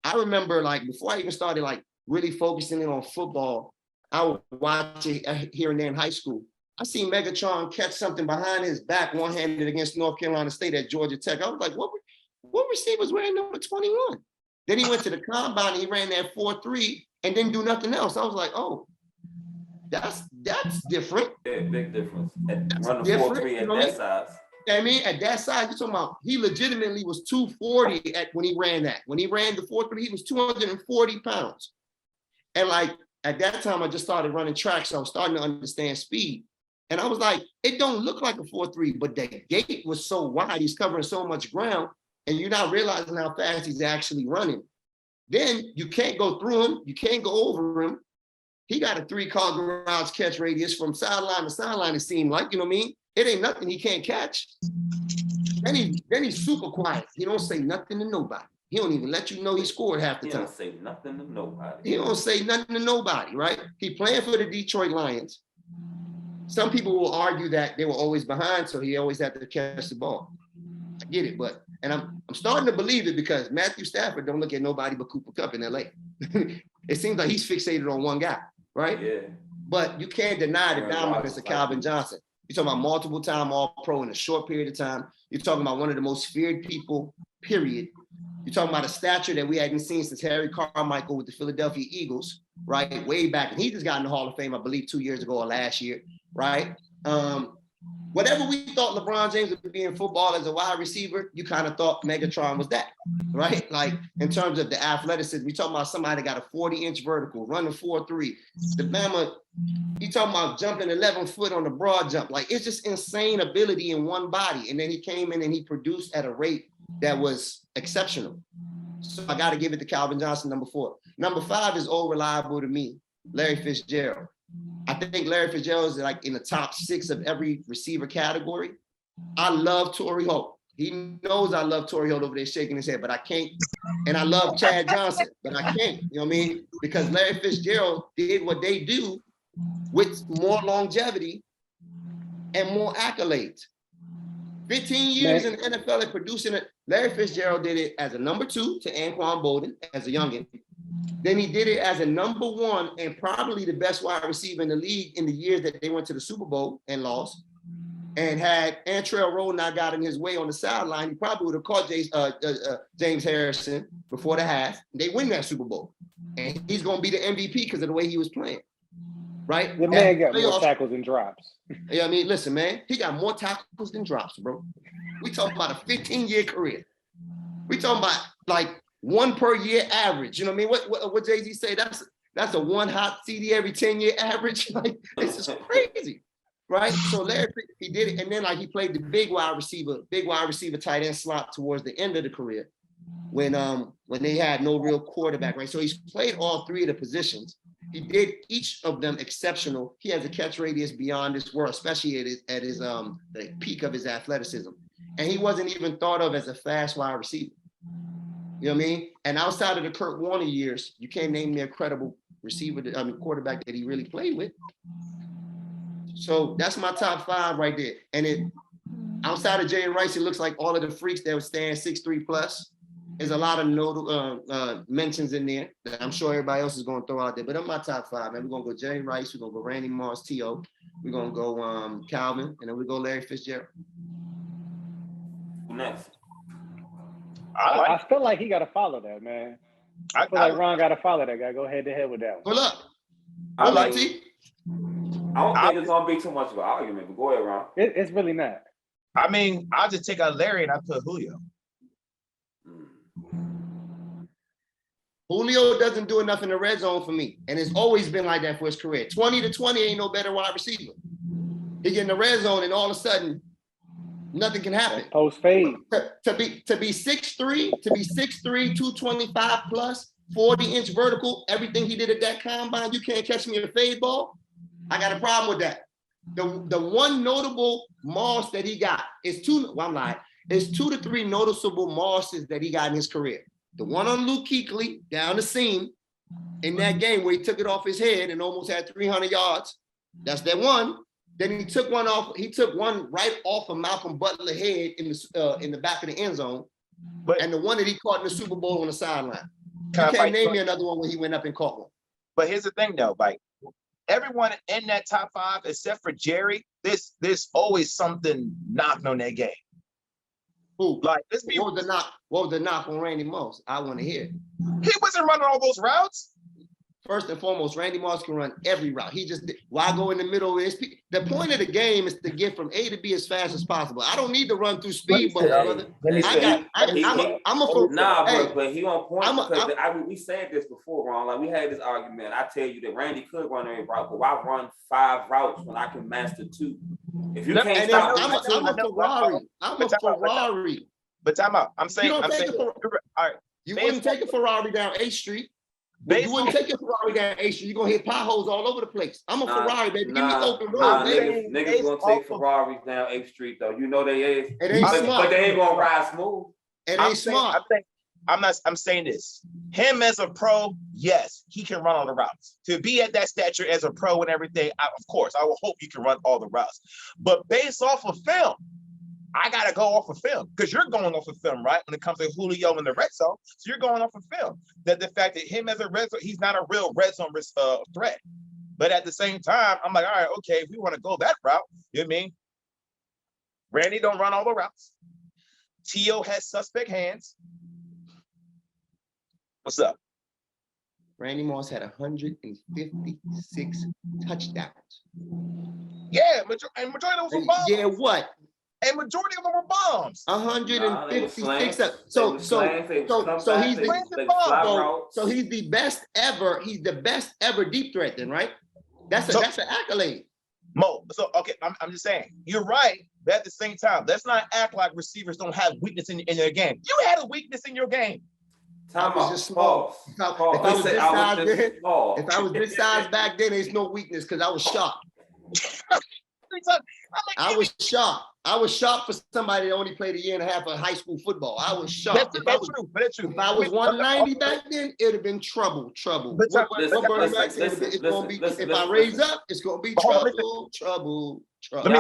I remember like before I even started like really focusing in on football, I would watch it here and there in high school. I seen Megatron catch something behind his back one-handed against North Carolina State at Georgia Tech. I was like, what receiver's wearing number 21? Then he went to the combine and he ran that 4.3 and didn't do nothing else. I was like, oh, that's different. Yeah, big difference. Running different, 4.3 you know at what I that mean? size. I mean, at that size, you're talking about he legitimately was 240 when he ran that. When he ran the 4.3, he was 240 pounds. And like at that time, I just started running track, so I was starting to understand speed. And I was like, it don't look like a 4.3, but the gate was so wide, he's covering so much ground, and you're not realizing how fast he's actually running. Then you can't go through him, you can't go over him. He got a 3-car garage catch radius from sideline to sideline, it seemed like, you know what I mean? It ain't nothing he can't catch. Then he's super quiet. He don't say nothing to nobody. He don't even let you know he scored half the time. He don't say nothing to nobody. He don't say nothing to nobody, right? He playing for the Detroit Lions. Some people will argue that they were always behind, so he always had to catch the ball. I get it, but and I'm starting to believe it because Matthew Stafford don't look at nobody but Cooper Kupp in LA. It seems like he's fixated on one guy, right? Yeah. But you can't deny the dominance of Calvin Johnson. You're talking about multiple time All-Pro in a short period of time. You're talking about one of the most feared people, period. You're talking about a stature that we hadn't seen since Harry Carmichael with the Philadelphia Eagles, right? Way back. And he just got in the Hall of Fame, I believe, 2 years ago or last year, right? Whatever we thought LeBron James would be in football as a wide receiver, you kind of thought Megatron was that, right? Like in terms of the athleticism, we talking about somebody that got a 40-inch vertical, running 4.3. The Bama, you talking about jumping 11 foot on the broad jump. Like it's just insane ability in one body. And then he came in and he produced at a rate that was exceptional. So I got to give it to Calvin Johnson, number 4. Number 5 is old reliable to me, Larry Fitzgerald. I think Larry Fitzgerald is like in the top 6 of every receiver category. I love Torrey Holt. He knows I love Torrey Holt over there shaking his head, but I can't. And I love Chad Johnson, but I can't. You know what I mean? Because Larry Fitzgerald did what they do with more longevity and more accolades. 15 years in the NFL and producing it. Larry Fitzgerald did it as a number 2 to Anquan Bolden as a youngin'. Then he did it as a number 1 and probably the best wide receiver in the league in the years that they went to the Super Bowl and lost. And had Antrell Roll not got in his way on the sideline, he probably would have caught James Harrison before the half. They win that Super Bowl. And he's going to be the MVP because of the way he was playing. Right? The man got more tackles than drops. Yeah, I mean, listen, man, he got more tackles than drops, bro. We talking about a 15-year career. We talking about like 1 per year average. You know what I mean? What Jay-Z say? That's a 1 hot CD every 10-year average. Like this is crazy, right? So Larry, he did it, and then like he played the big wide receiver tight end slot towards the end of the career when they had no real quarterback, right? So he's played all 3 of the positions. He did each of them exceptional. He has a catch radius beyond this world, especially at his the peak of his athleticism. And he wasn't even thought of as a fast wide receiver. You know what I mean? And outside of the Kurt Warner years, you can't name me a credible receiver, quarterback that he really played with. So that's my top 5 right there. And outside of Jay Rice, it looks like all of the freaks that would stand 6'3 plus. There's a lot of notable mentions in there that I'm sure everybody else is going to throw out there. But in my top 5, man, we're going to go Jerry Rice, we're going to go Randy Moss, T.O., we're going to go Calvin, and then we go Larry Fitzgerald. Who next? I feel like he got to follow that, man. I feel like Ron got to follow that guy. Go head to head with that one. Pull up. I like T. I don't think it's going to be too much of an argument, but go ahead, Ron. It's really not. I mean, I'll just take out Larry and I put Julio. Julio doesn't do enough in the red zone for me, and it's always been like that for his career. 20 to 20 ain't no better wide receiver. He get in the red zone, and all of a sudden, nothing can happen. Post fade. To be 6'3", 225 plus, 40-inch vertical, everything he did at that combine, you can't catch me in a fade ball. I got a problem with that. The one notable Moss that he got is 2 to 3 noticeable Mosses that he got in his career. The one on Luke Kuechly down the seam in that game where he took it off his head and almost had 300 yards. That's that one. Then he took one off. He took one right off of Malcolm Butler's head in the back of the end zone. And the one that he caught in the Super Bowl on the sideline. can't name me another one where he went up and caught one. But here's the thing, though, like everyone in that top 5, except for Jerry, there's always something knocking on their game. Who? Like, let's be. What was the knock on Randy Moss? I want to hear. He wasn't running all those routes. First and foremost, Randy Moss can run every route. He just why go in the middle of his. The point of the game is to get from A to B as fast as possible. I don't need to run through speed bumps, brother. But he on point. We said this before, Ron. Like we had this argument. I tell you that Randy could run every route, but why run 5 routes when I can master 2? If you can't stop, I'm a Ferrari. I'm a Ferrari. But time out. I'm saying. All right. You wouldn't take a Ferrari down 8th Street. You wouldn't take your Ferrari down 8th Street. You're going to hit potholes all over the place. I'm a Ferrari, baby. Give me open road, baby. Niggas going to take Ferraris down 8th Street, though. You know they is. It ain't smart. But they ain't going to ride smooth. It ain't smart. I'm saying this. Him as a pro, yes, he can run all the routes. To be at that stature as a pro and everything, of course, I will hope you can run all the routes. But based off of film, I got to go off of film because you're going off of film, right? When it comes to Julio in the red zone. So you're going off of film. That the fact that him as a red zone, he's not a real red zone threat. But at the same time, I'm like, all right, okay, if we want to go that route, you know what I mean? Randy don't run all the routes. T.O. has suspect hands. What's up? Randy Moss had 156 touchdowns. Yeah, majority of those were bombs. Yeah, what? And majority of them were bombs. 156. So he's the best ever. He's the best ever deep threat, then, right? That's an accolade. Mo. So okay, I'm just saying you're right. But at the same time, let's not act like receivers don't have weakness in their game. You had a weakness in your game. I was just small. If I was this size back then, there's no weakness because I was sharp. I was sharp. I was sharp for somebody that only played a year and a half of high school football. I was sharp. That's true. If I was 190 back then, it'd have been trouble. If I raise up, it's gonna be trouble. Let me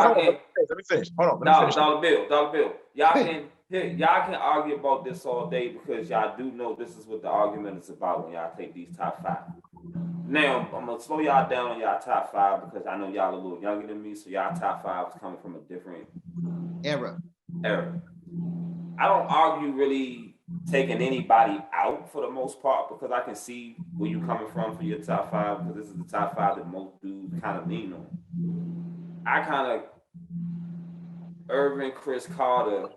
finish. Hold on. Dollar bill. Y'all can argue about this all day because y'all do know this is what the argument is about when y'all take these top 5. Now, I'm going to slow y'all down on y'all top 5 because I know y'all a little younger than me, so y'all top 5 is coming from a different era. I don't argue really taking anybody out for the most part because I can see where you're coming from for your top 5 because this is the top 5 that most dudes kind of lean on. I kind of, Irvin, Chris Carter,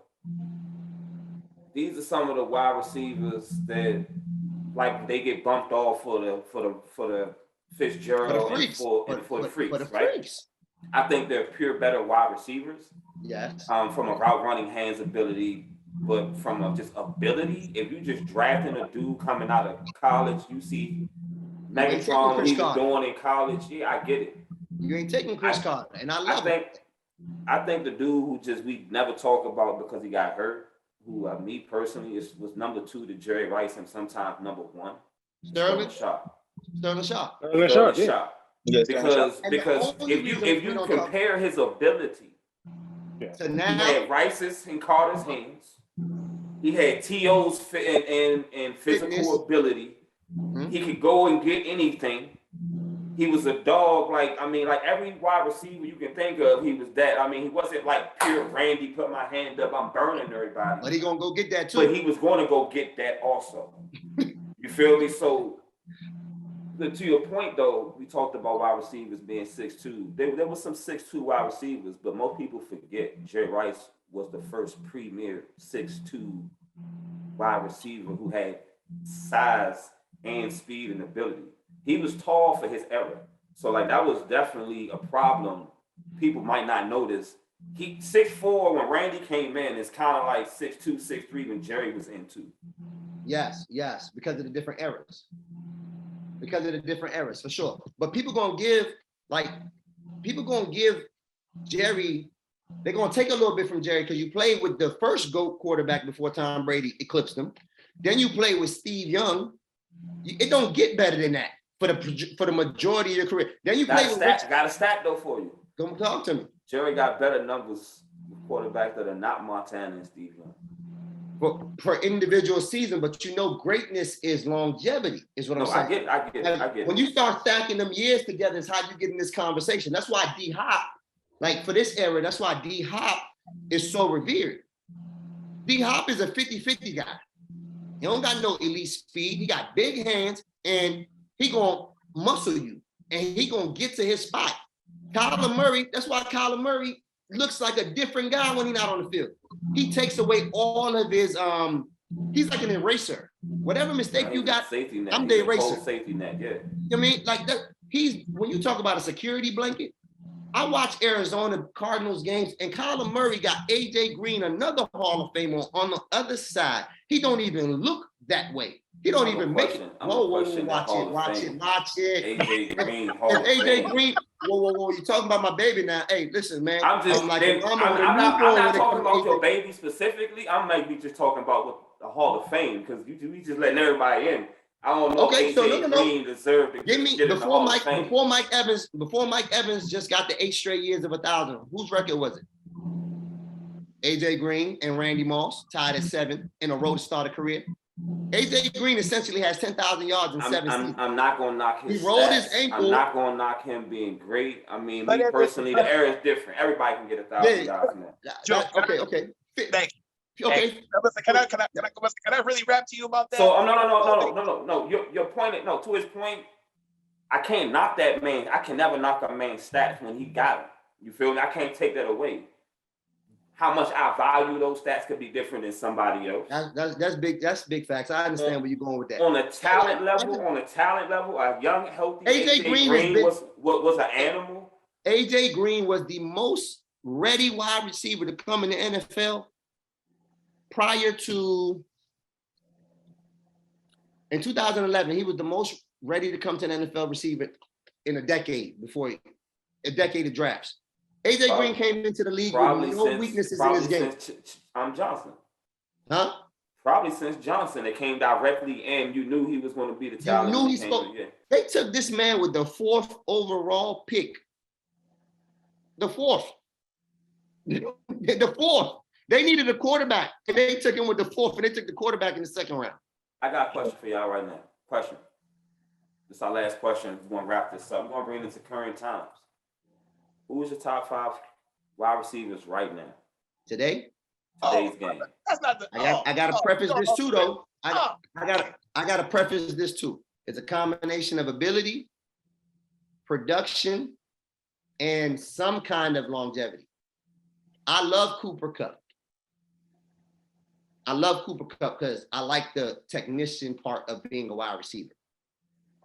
these are some of the wide receivers that like they get bumped off for the Fitzgerald and for the freaks, right? I think they're pure better wide receivers. Yes. From a route running hands ability, but from a just ability, if you just drafting a dude coming out of college, you see Megatron what he was doing in college. Yeah, I get it. You ain't taking Chris Carter, and I think the dude who just we never talk about because he got hurt. Who me personally was number 2 to Jerry Rice and sometimes number 1. Sterling Sharp. Yes, because if you compare his ability, so now he had Rice's and Carter's hands. He had T.O.'s and physical ability. Mm-hmm. He could go and get anything. He was a dog, like every wide receiver you can think of, he was that. I mean, he wasn't like pure Randy, put my hand up, I'm burning everybody. But he gonna go get that too. But he was gonna go get that also. You feel me? So to your point though, we talked about wide receivers being 6'2". There was some 6'2" wide receivers, but most people forget Jerry Rice was the first premier 6'2" wide receiver who had size and speed and ability. He was tall for his era. So like that was definitely a problem. People might not notice. He 6'4" when Randy came in is kind of like 6'2", 6'3" when Jerry was in too. Yes, because of the different eras. For sure. But people gonna give Jerry, they're gonna take a little bit from Jerry because you played with the first GOAT quarterback before Tom Brady eclipsed him. Then you play with Steve Young. It don't get better than that. For the majority of your career. Then you play with got a stat though for you. Come talk to me. Jerry got better numbers with quarterbacks that are not Montana and Steve Young. for individual season, but greatness is longevity, is what I'm saying. I get it. When you start stacking them years together, is how you get in this conversation. That's why D-Hop, like for this era, that's why D-Hop is so revered. D-Hop is a 50-50 guy. He don't got no elite speed. He got big hands, and he gonna muscle you, and he gonna get to his spot. Kyler Murray, that's why Kyler Murray looks like a different guy when he's not on the field. He takes away all of his, he's like an eraser. Whatever mistake you got, I'm the eraser. Safety net, yeah. You know what I mean? Like that, when you talk about a security blanket, I watch Arizona Cardinals games, and Kyler Murray got AJ Green, another Hall of Famer, on the other side. He don't even look that way. He don't even make it. Whoa, watch it. AJ Green, AJ Green. Whoa. You talking about my baby now? Hey, listen, man. I'm not talking about your baby specifically. I might be just talking about what the Hall of Fame, because we just letting everybody in. I don't know. Okay, if so AJ Green deserved to give me get before Mike Evans just got the 8 straight years of 1,000. Whose record was it? AJ Green and Randy Moss tied at 7 in a row to start a career. AJ Green essentially has 10,000 yards in 7 seasons. I'm not going to knock his He rolled stats. his ankle. I'm not going to knock him being great. I mean, me personally, the era is different. Everybody can get 1,000 yards now. Okay. Thank you. Okay. Can I really rap to you about that? So no. Your point. No, to his point, I can't knock that man. I can never knock a man's stats when he got them. You feel me? I can't take that away. How much I value those stats could be different than somebody else. That's big. That's big facts. I understand where you're going with that. On a talent level, a young, healthy AJ Green was an animal. AJ Green was the most ready wide receiver to come in the NFL prior to, in 2011. He was the most ready to come to an NFL receiver in a decade of drafts. AJ Green came into the league with no weaknesses in his game. Johnson. Huh? Probably since Johnson, it came directly in. You knew he was going to be the talent. You knew They took this man with the 4th overall pick. The 4th. The 4th. They needed a quarterback, and they took him with the 4th, and they took the quarterback in the 2nd round. I got a question for y'all right now. Question. This is our last question. We're going to wrap this up. We're going to bring it to current times. Who is your top 5 wide receivers right now? Today's game. That's not the. I gotta preface this too, though. I gotta preface this too. It's a combination of ability, production, and some kind of longevity. I love Cooper Kupp. Because I like the technician part of being a wide receiver,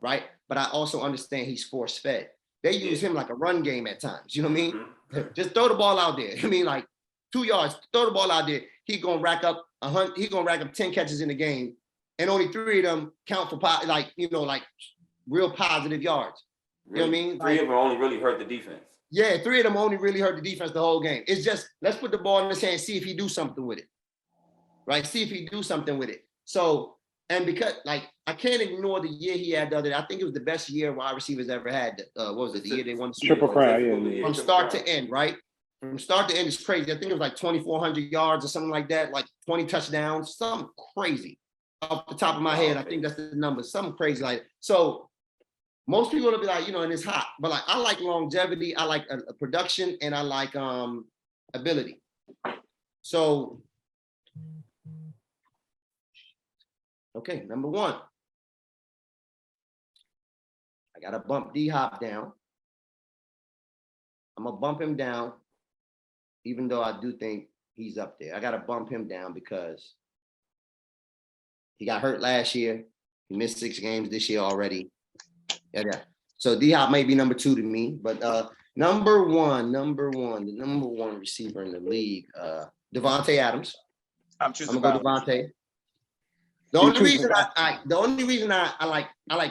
right? But I also understand he's force fed. They use him like a run game at times. You know what I mean? Mm-hmm. Just throw the ball out there. I mean, like 2 yards, throw the ball out there. He's gonna rack up 10 catches in the game, and only 3 of them count for real positive yards. You know what I mean? 3 of them only really hurt the defense. Yeah, 3 of them only really hurt the defense the whole game. It's just, let's put the ball in his hand, see if he do something with it. Right? See if he do something with it. So, and because I can't ignore the year he had the other day. I think it was the best year wide receivers ever had. What was it? The year they won the Super Triple Bowl. Crown, yeah. From start to end, right? From start to end is crazy. I think it was like 2,400 yards or something like that, like 20 touchdowns, something crazy. Off the top of my head, I think that's the number, something crazy like that. So most people will be like, and it's hot. But I like longevity, I like a production, and I like ability. So, okay, number 1. I gotta bump D-Hop down. I'm gonna bump him down, even though I do think he's up there. I gotta bump him down because he got hurt last year. He missed 6 games this year already. Yeah. So D-Hop may be number 2 to me, but number one, the number 1 receiver in the league, Devontae Adams. I'm gonna go Devontae. The only reason I like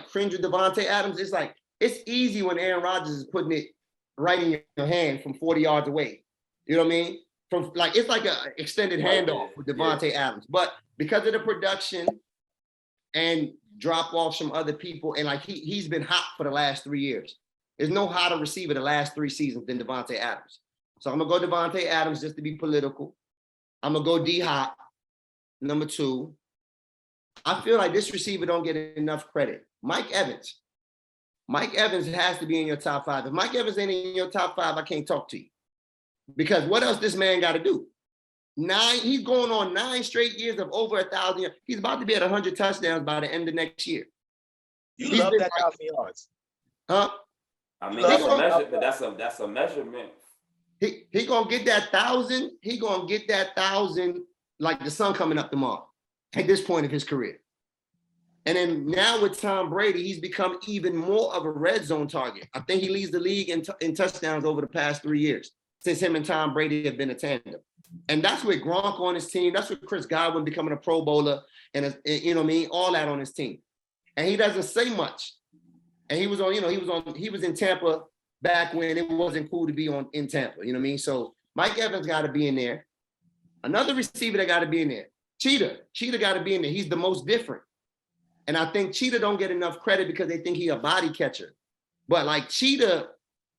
cringe with Devontae Adams is like, it's easy when Aaron Rodgers is putting it right in your hand from 40 yards away. You know what I mean? It's like an extended handoff with Devontae Adams. But because of the production and drop off from other people, and he's been hot for the last 3 years. There's no hotter receiver the last 3 seasons than Devontae Adams. So I'm gonna go Devontae Adams just to be political. I'm gonna go D-Hop. Number two, I feel like this receiver don't get enough credit. Mike Evans. Mike Evans has to be in your top 5. If Mike Evans ain't in your top 5, I can't talk to you. Because what else this man got to do? He's going on 9 straight years of over 1,000 yards. He's about to be at 100 touchdowns by the end of next year. You love that 1,000 yards. Huh? I mean, that's a measure, but that's a measurement. He gonna get that 1,000. He gonna get that 1,000 like the sun coming up tomorrow at this point of his career. And then now with Tom Brady, he's become even more of a red zone target. I think he leads the league in touchdowns over the past 3 years since him and Tom Brady have been a tandem. And that's with Gronk on his team. That's with Chris Godwin becoming a Pro Bowler and you know what I mean, all that on his team. And he doesn't say much. And he was in Tampa back when it wasn't cool to be in Tampa. You know what I mean? So Mike Evans got to be in there. Another receiver that got to be in there. Cheetah got to be in there. He's the most different. And I think Cheetah don't get enough credit because they think he a body catcher. But like Cheetah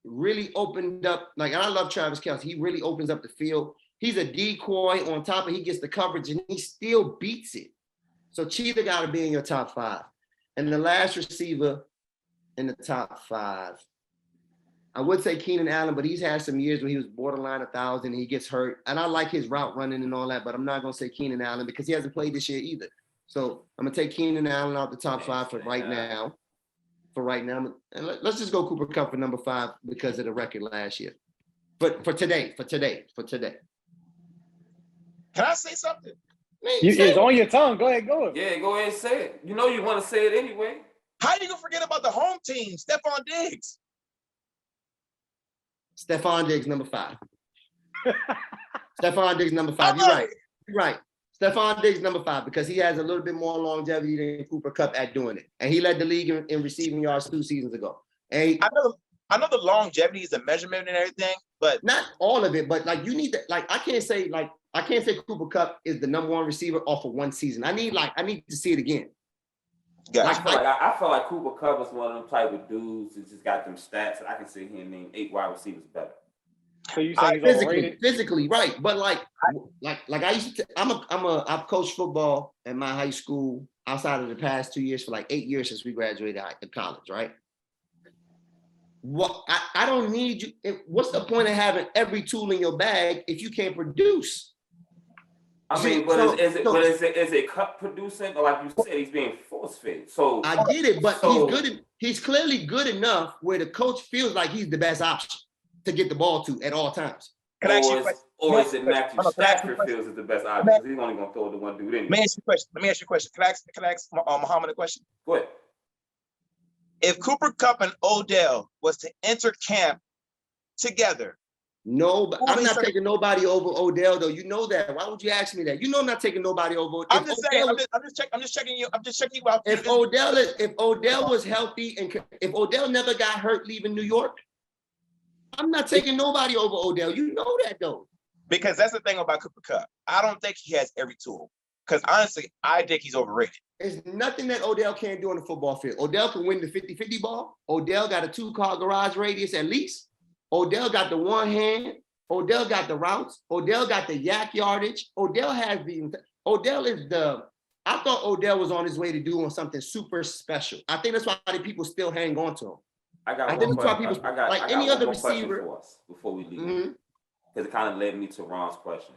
really opened up, like, and I love Travis Kelce. He really opens up the field. He's a decoy on top of, he gets the coverage and he still beats it. So Cheetah got to be in your top 5. And the last receiver in the top 5, I would say Keenan Allen, but he's had some years where he was borderline 1,000. He gets hurt. And I like his route running and all that, but I'm not going to say Keenan Allen because he hasn't played this year either. So I'm going to take Keenan Allen out the top 5 for right now. And let's just go Cooper Kupp for number 5 because of the record last year. But for today. Can I say something? Man, It's on your tongue. Go ahead. Yeah, go ahead and say it. You know you want to say it anyway. How you gonna forget about the home team, Stephon Diggs? Stephon Diggs, number 5. Stephon Diggs, number 5. You're right. Stephon Diggs, number 5, because he has a little bit more longevity than Cooper Kupp at doing it. And he led the league in receiving yards 2 seasons ago. And I know the longevity is a measurement and everything, but not all of it, but like you need to, like, I can't say Cooper Kupp is the number 1 receiver off of 1 season. I need to see it again. I feel like Cooper Kupp is one of them type of dudes that just got them stats, and I can sit here and name 8 wide receivers better. So you say he's overrated? Physically, right? But like I used to. I've coached football at my high school outside of the past 2 years for like 8 years since we graduated college, right? What I don't need you. What's the point of having every tool in your bag if you can't produce? I mean, but is it Kupp producing, or like you said, he's being force-fed? So I get it, but he's clearly good enough where the coach feels like he's the best option to get the ball to at all times. Or is it Matthew Stafford feels is the best option? He's only going to throw the one dude anyway. Let me ask you a question. Can I ask Muhammad a question? Go ahead. If Cooper Kupp and Odell was to enter camp together. No, but I'm not taking nobody over Odell, though. You know that. Why would you ask me that? You know I'm not taking nobody over. I'm just checking you out. If Odell was healthy and if Odell never got hurt leaving New York, I'm not taking nobody over Odell. You know that, though. Because that's the thing about Cooper Kupp. I don't think he has every tool. Because honestly, I think he's overrated. There's nothing that Odell can't do on the football field. Odell can win the 50-50 ball. Odell got a 2-car garage radius at least. Odell got the one hand. Odell got the routes. Odell got the yak yardage. I thought Odell was on his way to doing something super special. I think that's why people still hang on to him. I got any other receiver for us before we leave. Because it kind of led me to Ron's question.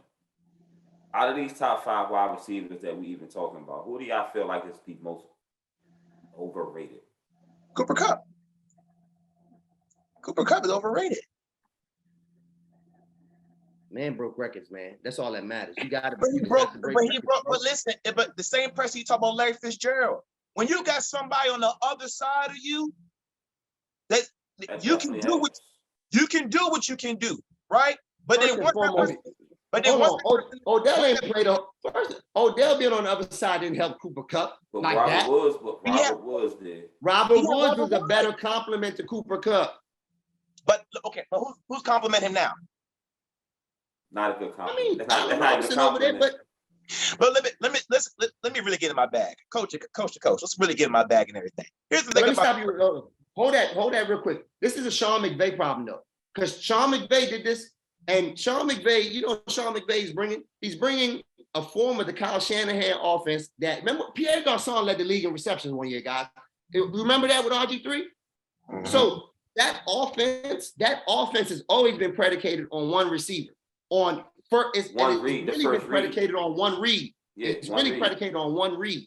Out of these top 5 wide receivers that we even talking about, who do y'all feel like is the most overrated? Cooper Kupp. Cooper Kupp is overrated. Man broke records, man. That's all that matters. You got to. But listen, but the same person you talk about Larry Fitzgerald. When you got somebody on the other side of you, that you can do what you can do, right? But then Odell ain't played first. Odell being on the other side didn't help Cooper Kupp like that. Robert Woods did. Robert Woods was a better compliment to Cooper Kupp. But okay, but who's complimenting him now? Not a good compliment. I mean, that's not even a compliment. But let me really get in my bag, coach to coach. Let's really get in my bag and everything. Here's the thing about. Let me stop you. Hold that real quick. This is a Sean McVay problem though, because Sean McVay did this, and Sean McVay, you know, Sean McVay is bringing a form of the Kyle Shanahan offense that, remember, Pierre Garçon led the league in receptions one year, guys. Remember that with RG3? Mm-hmm. So that offense has always been predicated on one receiver. It's really been predicated on one read. Yeah, it's really predicated on one read.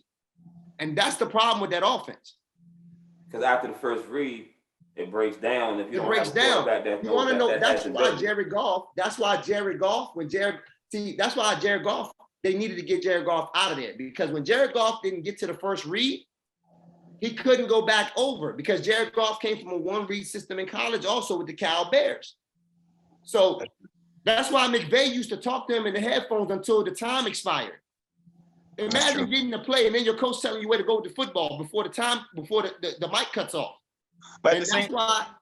And that's the problem with that offense. Because after the first read, it breaks down. If you don't breaks down. You want to know, that's why Jared Goff, they needed to get Jared Goff out of there, because when Jared Goff didn't get to the first read, he couldn't go back over, because Jared Goff came from a one-read system in college also with the Cal Bears. So that's why McVay used to talk to him in the headphones until the time expired. Imagine getting to play and then your coach telling you where to go with the football before the mic cuts off. But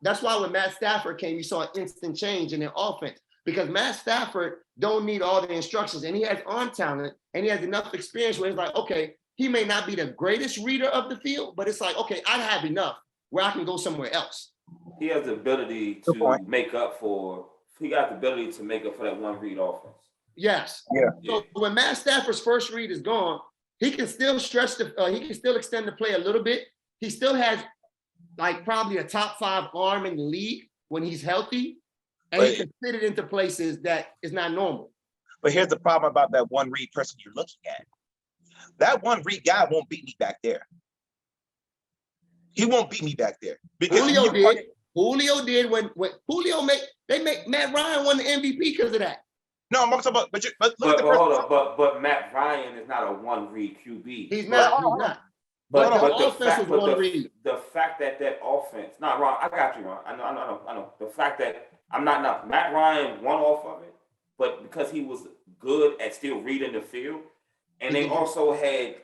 that's why when Matt Stafford came, you saw an instant change in their offense, because Matt Stafford don't need all the instructions, and he has arm talent and he has enough experience where it's like, okay, he may not be the greatest reader of the field, but it's like, okay, I have enough where I can go somewhere else. He has the ability to make up for that one read offense. Yes. Yeah. So when Matt Stafford's first read is gone, he can still he can still extend the play a little bit. He still has like probably a top 5 arm in the league when he's healthy, and he can fit it into places that is not normal. But here's the problem about that one read person you're looking at. That one read guy won't beat me back there. He won't beat me back there. Because Julio did when Julio Matt Ryan won the MVP because of that. No, I'm talking about, but but Matt Ryan is not a one-read QB. He's not. But the fact that offense, not Ron, I got you, Ron. I know. The fact that Matt Ryan won off of it, but because he was good at still reading the field, and they also had,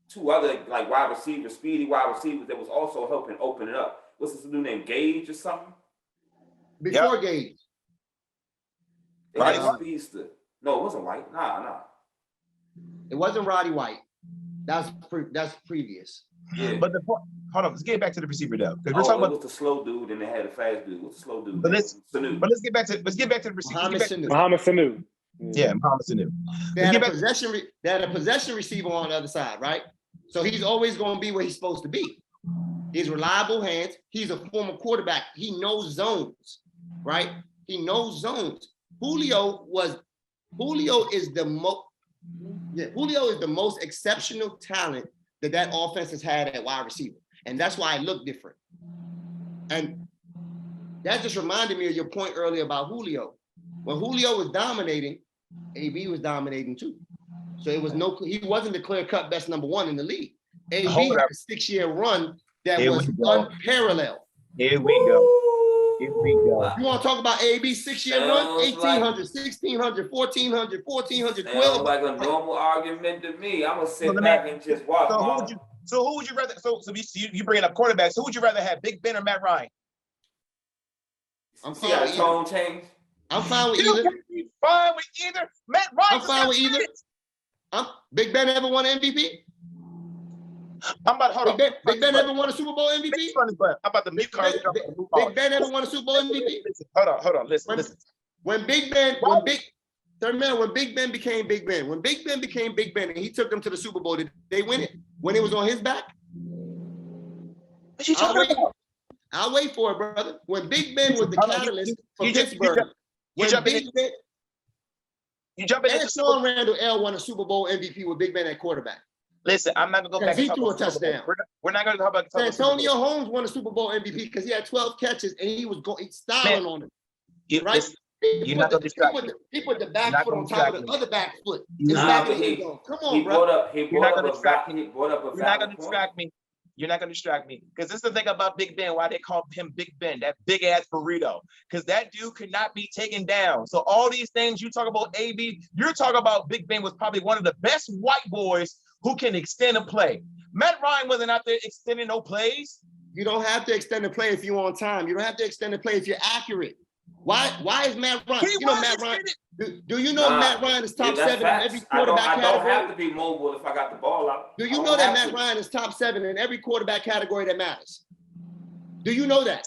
two other like speedy wide receivers that was also helping open it up. What's his new name, Gage or something? Before Gage. Right. No, it wasn't White. Nah. It wasn't Roddy White. That's previous. Yeah. But hold on, let's get back to the receiver though. Because we're talking about But let's get back to the receiver. Muhammad Sanu. Yeah, Muhammad Sanu. They had a possession receiver on the other side, right? So he's always going to be where he's supposed to be. He's reliable hands. He's a former quarterback. He knows zones, right? He knows zones. Julio is the most exceptional talent that offense has had at wide receiver. And that's why it looked different. And that just reminded me of your point earlier about Julio. When Julio was dominating, AB was dominating too. So he wasn't the clear-cut best number one in the league. AB had a 6-year run that was unparalleled. Here we go. You want to talk about AB's 6-year run? 1,800, 1,600, 1,400, 1,400, 12. Like a normal argument to me. I'm going to sit back and just watch. So who would you rather? So you bring up quarterbacks. Who would you rather have, Big Ben or Matt Ryan? I'm fine with tone change. I'm fine with either. Fine with either. Matt Ryan. I'm fine with either. Big Ben ever won an MVP? Big Ben ever won a Super Bowl MVP? How about the mute card? Big Ben ever won a Super Bowl MVP? Hold on. Listen. When Big Ben became Big Ben, and he took them to the Super Bowl, did they win it when it was on his back? What you talking about? I'll wait for it, brother. When Big Ben was the catalyst for Pittsburgh, and Sean Randall L won a Super Bowl MVP with Big Ben at quarterback. Listen, I'm not gonna go back. He threw a touchdown. We're not gonna talk about Antonio Holmes won a Super Bowl MVP because he had 12 catches and he was styling on him. Right? You're not gonna distract me. He put the back foot on top of the other back foot. Come on, bro. You're not gonna distract me. You're not gonna distract me. Because this is the thing about Big Ben, why they call him Big Ben, that big ass burrito. Because that dude could not be taken down. So all these things you talk about AB, you're talking about Big Ben was probably one of the best white boys who can extend a play. Matt Ryan wasn't out there extending no plays. You don't have to extend the play if you're on time. You don't have to extend the play if you're accurate. Why is Matt Ryan? Matt Ryan. Do you know Matt Ryan is top 7 in every quarterback category? I don't have to be mobile if I got the ball out. Do you know that Matt Ryan is top 7 in every quarterback category that matters? Do you know that?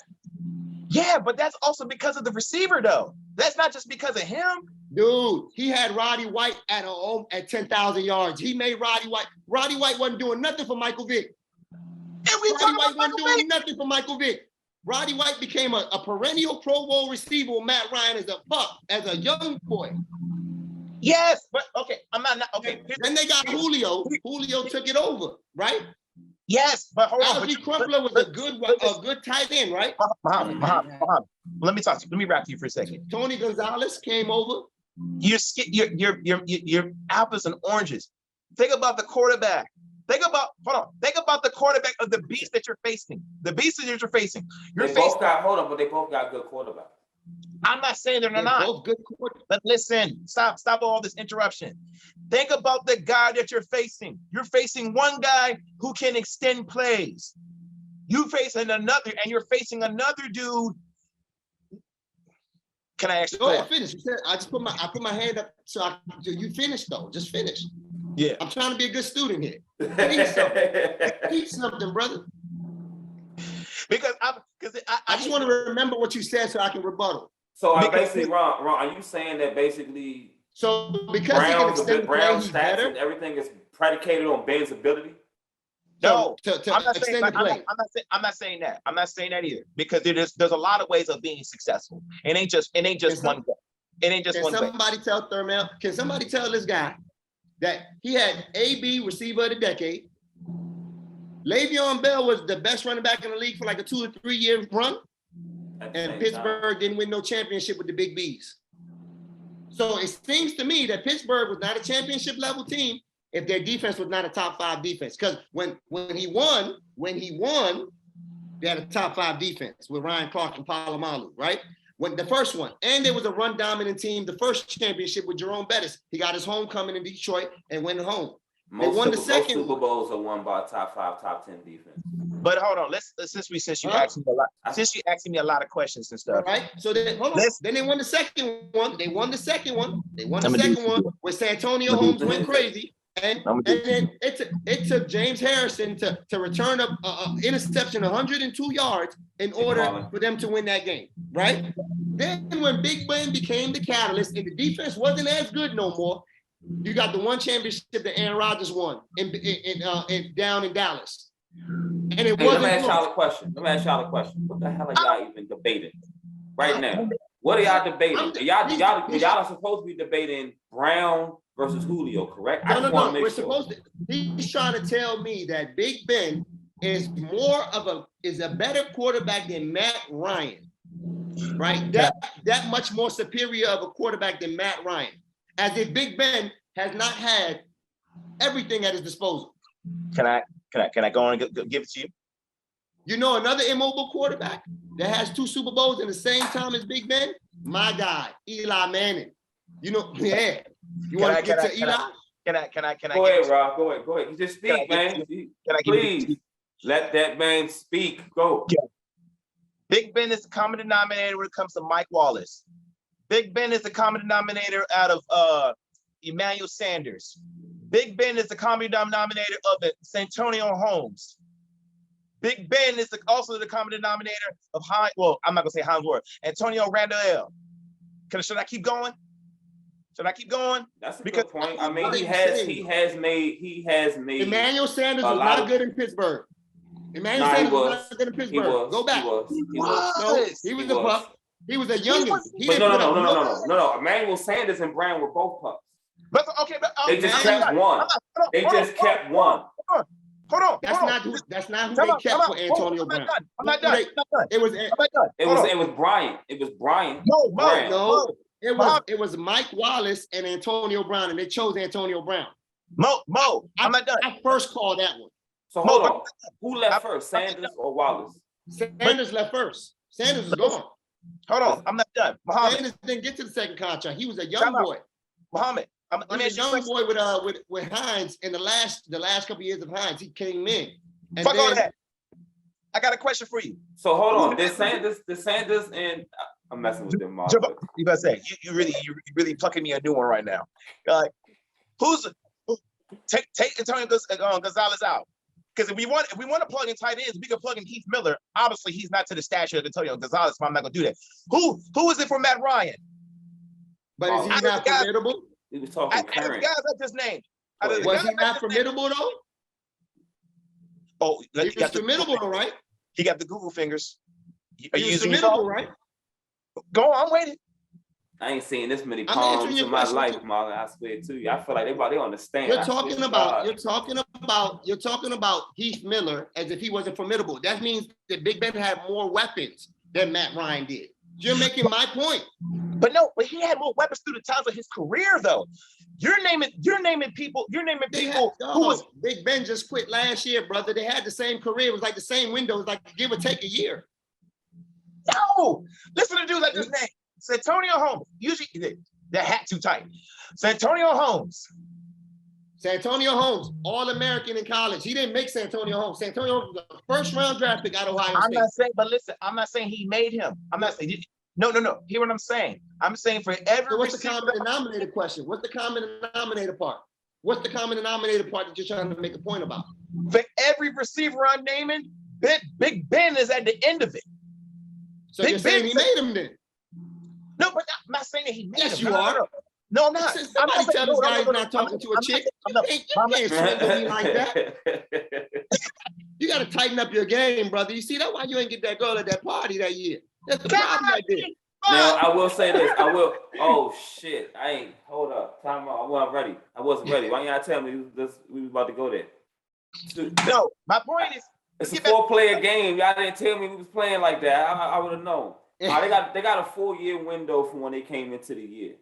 Yeah, but that's also because of the receiver, though. That's not just because of him. Dude, he had Roddy White at 10,000 yards. He made Roddy White. Roddy White wasn't doing nothing for Michael Vick. Roddy White wasn't doing nothing for Michael Vick. Roddy White became a perennial Pro Bowl receiver with Matt Ryan as a young boy. Yes, but okay, I'm not okay. Then they got Julio. Julio took it over, right? Yes, but hold on. Algie Crumpler was a good tight end, right? Muhammad. Let me talk to you. Let me rap to you for a second. Tony Gonzalez came over. You're apples and oranges. Think about the quarterback. Think about the quarterback of the beast that you're facing. The beast that you're facing. But they both got good quarterbacks. I'm not saying they're not. Both good quarterbacks. But listen, stop all this interruption. Think about the guy that you're facing. You're facing one guy who can extend plays. You're facing another dude. Can I ask you? Go ahead, finish. I put my hand up so you finish though. Just finish. Yeah. I'm trying to be a good student here. Teach something, brother. Because I just want to remember what you said so I can rebuttal. So basically, Ron, are you saying that basically because Brown's stats and everything is predicated on Ben's ability? No, I'm not saying that. I'm not saying that either. Because there's a lot of ways of being successful. It ain't just one way. It ain't just one way. Can somebody tell this guy that he had AB receiver of the decade? Le'Veon Bell was the best running back in the league for like a 2 or 3 year run. And Pittsburgh didn't win no championship with the Big B's. So it seems to me that Pittsburgh was not a championship level team if their defense was not a top 5 defense. Because when he won, they had a top 5 defense with Ryan Clark and Palomalu, right? When the first one, and there was a run dominant team, the first championship with Jerome Bettis. He got his homecoming in Detroit and went home. Most Super Bowls are won by top 5, top 10 defense. But hold on, since you asked me a lot of questions and stuff. Right. So then hold on. Then they won the second one. They won the second one where Santonio Holmes went crazy. And then it took James Harrison to return a interception 102 yards in order for them to win that game. Right. Then when Big Ben became the catalyst and the defense wasn't as good no more, you got the one championship that Aaron Rodgers won down in Dallas. And it wasn't. Let me ask y'all a question. What the hell are y'all even debating right now? What are y'all debating? Y'all are supposed to be debating Brown versus Julio, correct? No. We're supposed to. He's trying to tell me that Big Ben is a better quarterback than Matt Ryan, right? That much more superior of a quarterback than Matt Ryan. As if Big Ben has not had everything at his disposal. Can I go on and give it to you? You know another immobile quarterback that has 2 Super Bowls in the same time as Big Ben? My guy, Eli Manning. You know, yeah. You want to get to Eli? Can I? Go ahead, Rob. Go ahead. You just speak, man. Please let that man speak. Go. Yeah. Big Ben is the common denominator when it comes to Mike Wallace. Big Ben is the common denominator out of Emmanuel Sanders. Big Ben is the common denominator of Santonio Holmes. Big Ben is also the common denominator of I'm not gonna say Hines Ward. Antonio Randall. Should I keep going? That's a good point. I mean, he has made. Emmanuel Sanders was not good in Pittsburgh. Emmanuel Sanders was not good in Pittsburgh. Go back. He was a pup. He was a youngin. No. Emmanuel Sanders and Brown were both pups. They just kept one. Hold on. That's not who they kept for Antonio Brown. I'm not done. It was Bryant. It was Bryant. No. It was Mike Wallace and Antonio Brown, and they chose Antonio Brown. I'm not done. I first called that one. So hold on. Who left first, Sanders or Wallace? Sanders left first. Sanders is gone. Hold on. I'm not done. Muhammad. Sanders didn't get to the second contract. He was a young boy. Muhammad. He was a young boy with Hines in the last couple of years of Hines. He came in. Fuck all that. I got a question for you. So hold on. Did Sanders and I'm messing with them. You gotta say you really plucking me a new one right now. Like take Antonio Gonzalez out. Because if we want to plug in tight ends, we can plug in Heath Miller. Obviously, he's not to the stature of Antonio Gonzalez, so I'm not gonna do that. Who is it for Matt Ryan? But is he not formidable? We was talking Out of the current. guys I just named. Was he not formidable though? Oh, He was formidable, though, right? He got the Google fingers. Are you He was using his formidable, phone? right? Go on, I'm waiting. I ain't seen this many I'm answering palms your in my question, life, too. Marlon. I swear to you. I feel like they understand. You're I swear talking to about God. Heath Miller as if he wasn't formidable. That means that Big Ben had more weapons than Matt Ryan did. You're making my point. But he had more weapons through the times of his career, though. You're naming people who was Big Ben just quit last year, brother. They had the same career. It was like the same window. It was like give or take a year. No. Listen to dudes like this name. Santonio Holmes. Usually that hat too tight. Santonio Holmes, All-American in college. He didn't make Santonio Holmes. Santonio Holmes was a first-round draft pick out of Ohio State. I'm not saying he made him. I'm not saying no. Hear what I'm saying. I'm saying for every So what's the common denominator question? What's the common denominator part? What's the common denominator part that you're trying to make a point about? For every receiver I'm naming, Big Ben is at the end of it. So you're saying he made him then? No, but I'm not saying that he made him. Yes, you are. No, I'm not. Somebody tell this guy he's not talking to a chick. You can't swindle me like that. You got to tighten up your game, brother. You see, that's why you ain't get that girl at that party that year. That's the problem right there. Now, I will say this. Oh, shit. Hold up. Time out. I wasn't ready. I wasn't ready. Why y'all tell me we was about to go there? No, my point is, it's a 4-player game. Y'all didn't tell me we was playing like that. I would have known. They got a 4-year window from when they came into the league.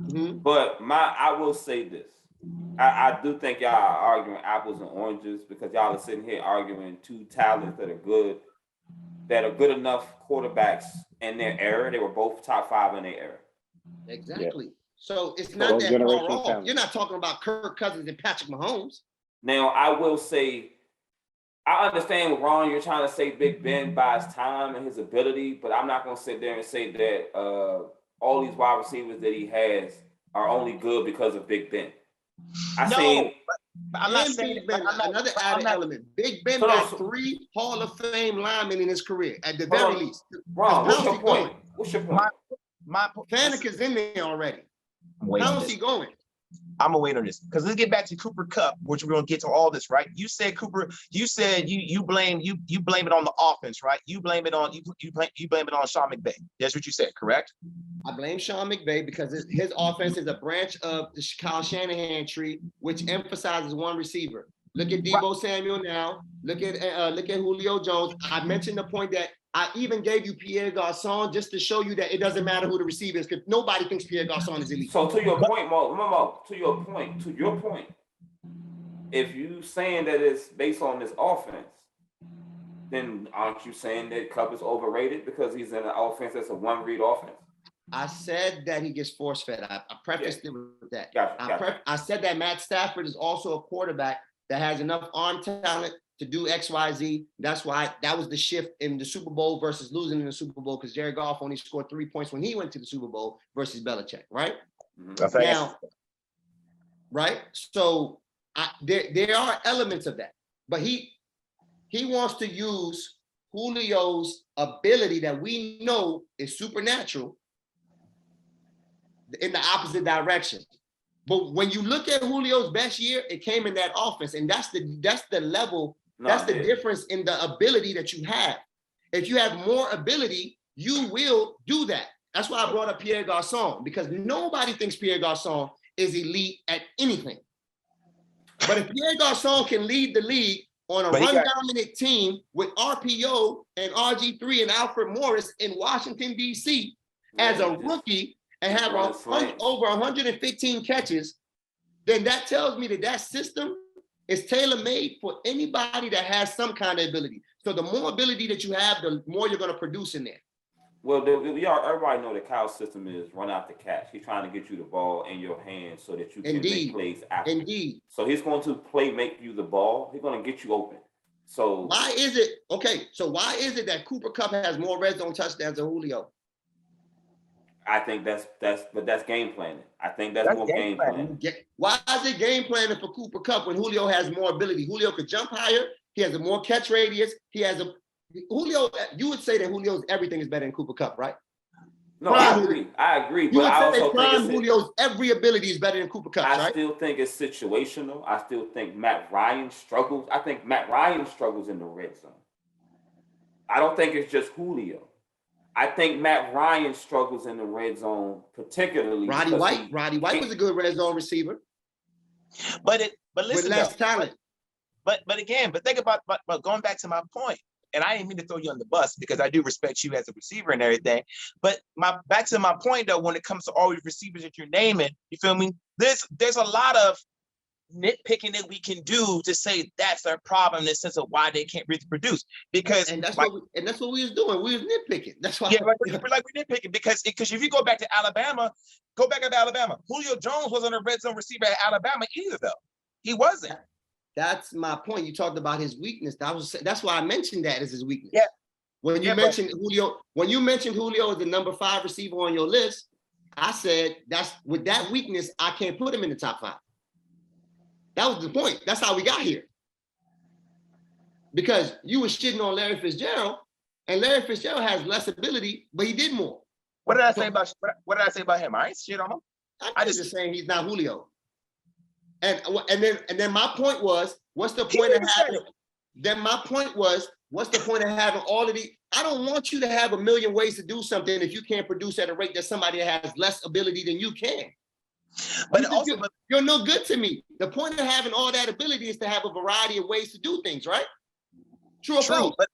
Mm-hmm. But I will say this. I do think y'all are arguing apples and oranges because y'all are sitting here arguing two talents that are good enough quarterbacks in their era. They were both top 5 in their era. Exactly. Yeah. So it's not that far off. You're not talking about Kirk Cousins and Patrick Mahomes. Now, I will say, I understand, Ron, you're trying to say Big Ben by his time and his ability, but I'm not going to sit there and say that all these wide receivers that he has are only good because of Big Ben. I'm not saying Big Ben. Another added element. Big Ben got 3 Hall of Fame linemen in his career, at the very least. Ron, what's your point? My Fanuc is in there already. How is he going? I'm gonna wait on this because let's get back to Cooper Kupp, which we're gonna get to all this, right? You said you blame it on the offense, right? You blame it on Sean McVay. That's what you said, correct? I blame Sean McVay because his offense is a branch of the Kyle Shanahan tree, which emphasizes one receiver. Look at Deebo Samuel now. Look at Julio Jones. I mentioned the point that I even gave you Pierre Garçon just to show you that it doesn't matter who the receiver is because nobody thinks Pierre Garçon is elite. So to your point, Mo, to your point, if you saying that it's based on this offense, then aren't you saying that Kupp is overrated because he's in an offense that's a one-read offense? I said that he gets force-fed. I prefaced it with that. Gotcha. I said that Matt Stafford is also a quarterback that has enough arm talent to do X, Y, Z. That's why that was the shift in the Super Bowl versus losing in the Super Bowl because Jared Goff only scored 3 points when he went to the Super Bowl versus Belichick, right? Mm-hmm. Now, right? So there are elements of that, but he wants to use Julio's ability that we know is supernatural in the opposite direction. But when you look at Julio's best year, it came in that offense, and that's the level. That's the difference in the ability that you have. If you have more ability, you will do that. That's why I brought up Pierre Garçon, because nobody thinks Pierre Garçon is elite at anything. But if Pierre Garçon can lead the league on a run-dominant team with RPO and RG3 and Alfred Morris in Washington, D.C. as a rookie and have over 115 catches, then that tells me that system is tailor-made for anybody that has some kind of ability. So the more ability that you have, the more you're going to produce in there. Well, everybody know that Kyle's system is run out the catch. He's trying to get you the ball in your hands so that you can make plays after. Indeed. So he's going to make you the ball. He's going to get you open. So why is it that Cooper Kupp has more red zone touchdowns than Julio? I think that's game planning. I think that's more game planning. Why is it game planning for Cooper Kupp when Julio has more ability? Julio could jump higher. He has a more catch radius. You would say that Julio's everything is better than Cooper Kupp, right? No, I agree. You But I would say also prime think Julio's every ability is better than Cooper Kupp, right? I still think it's situational. I still think Matt Ryan struggles. I think Matt Ryan struggles in the red zone. I don't think it's just Julio. I think Matt Ryan struggles in the red zone, particularly. Roddy White was a good red zone receiver. But listen, with less talent. But again, think about going back to my point, and I didn't mean to throw you on the bus because I do respect you as a receiver and everything. But back to my point though, when it comes to all these receivers that you're naming, you feel me? There's a lot of nitpicking that we can do to say that's their problem in the sense of why they can't really produce. Because and that's what we was doing. We was nitpicking. That's why. Yeah, we're nitpicking because if you go back to Alabama, Julio Jones wasn't a red zone receiver at Alabama either, though. He wasn't. That's my point. You talked about his weakness. That's why I mentioned that as his weakness. Yeah. When you mentioned Julio as the number 5 receiver on your list, I said that's with that weakness, I can't put him in the top 5. That was the point. That's how we got here. Because you were shitting on Larry Fitzgerald, and Larry Fitzgerald has less ability, but he did more. What did I say about him? I ain't shit on him. I just saying he's not Julio. And then my point was, what's the point of having? Then my point was, what's the point of having all of these? I don't want you to have a million ways to do something if you can't produce at a rate that somebody has less ability than you can. But you're no good to me. The point of having all that ability is to have a variety of ways to do things, right? True. But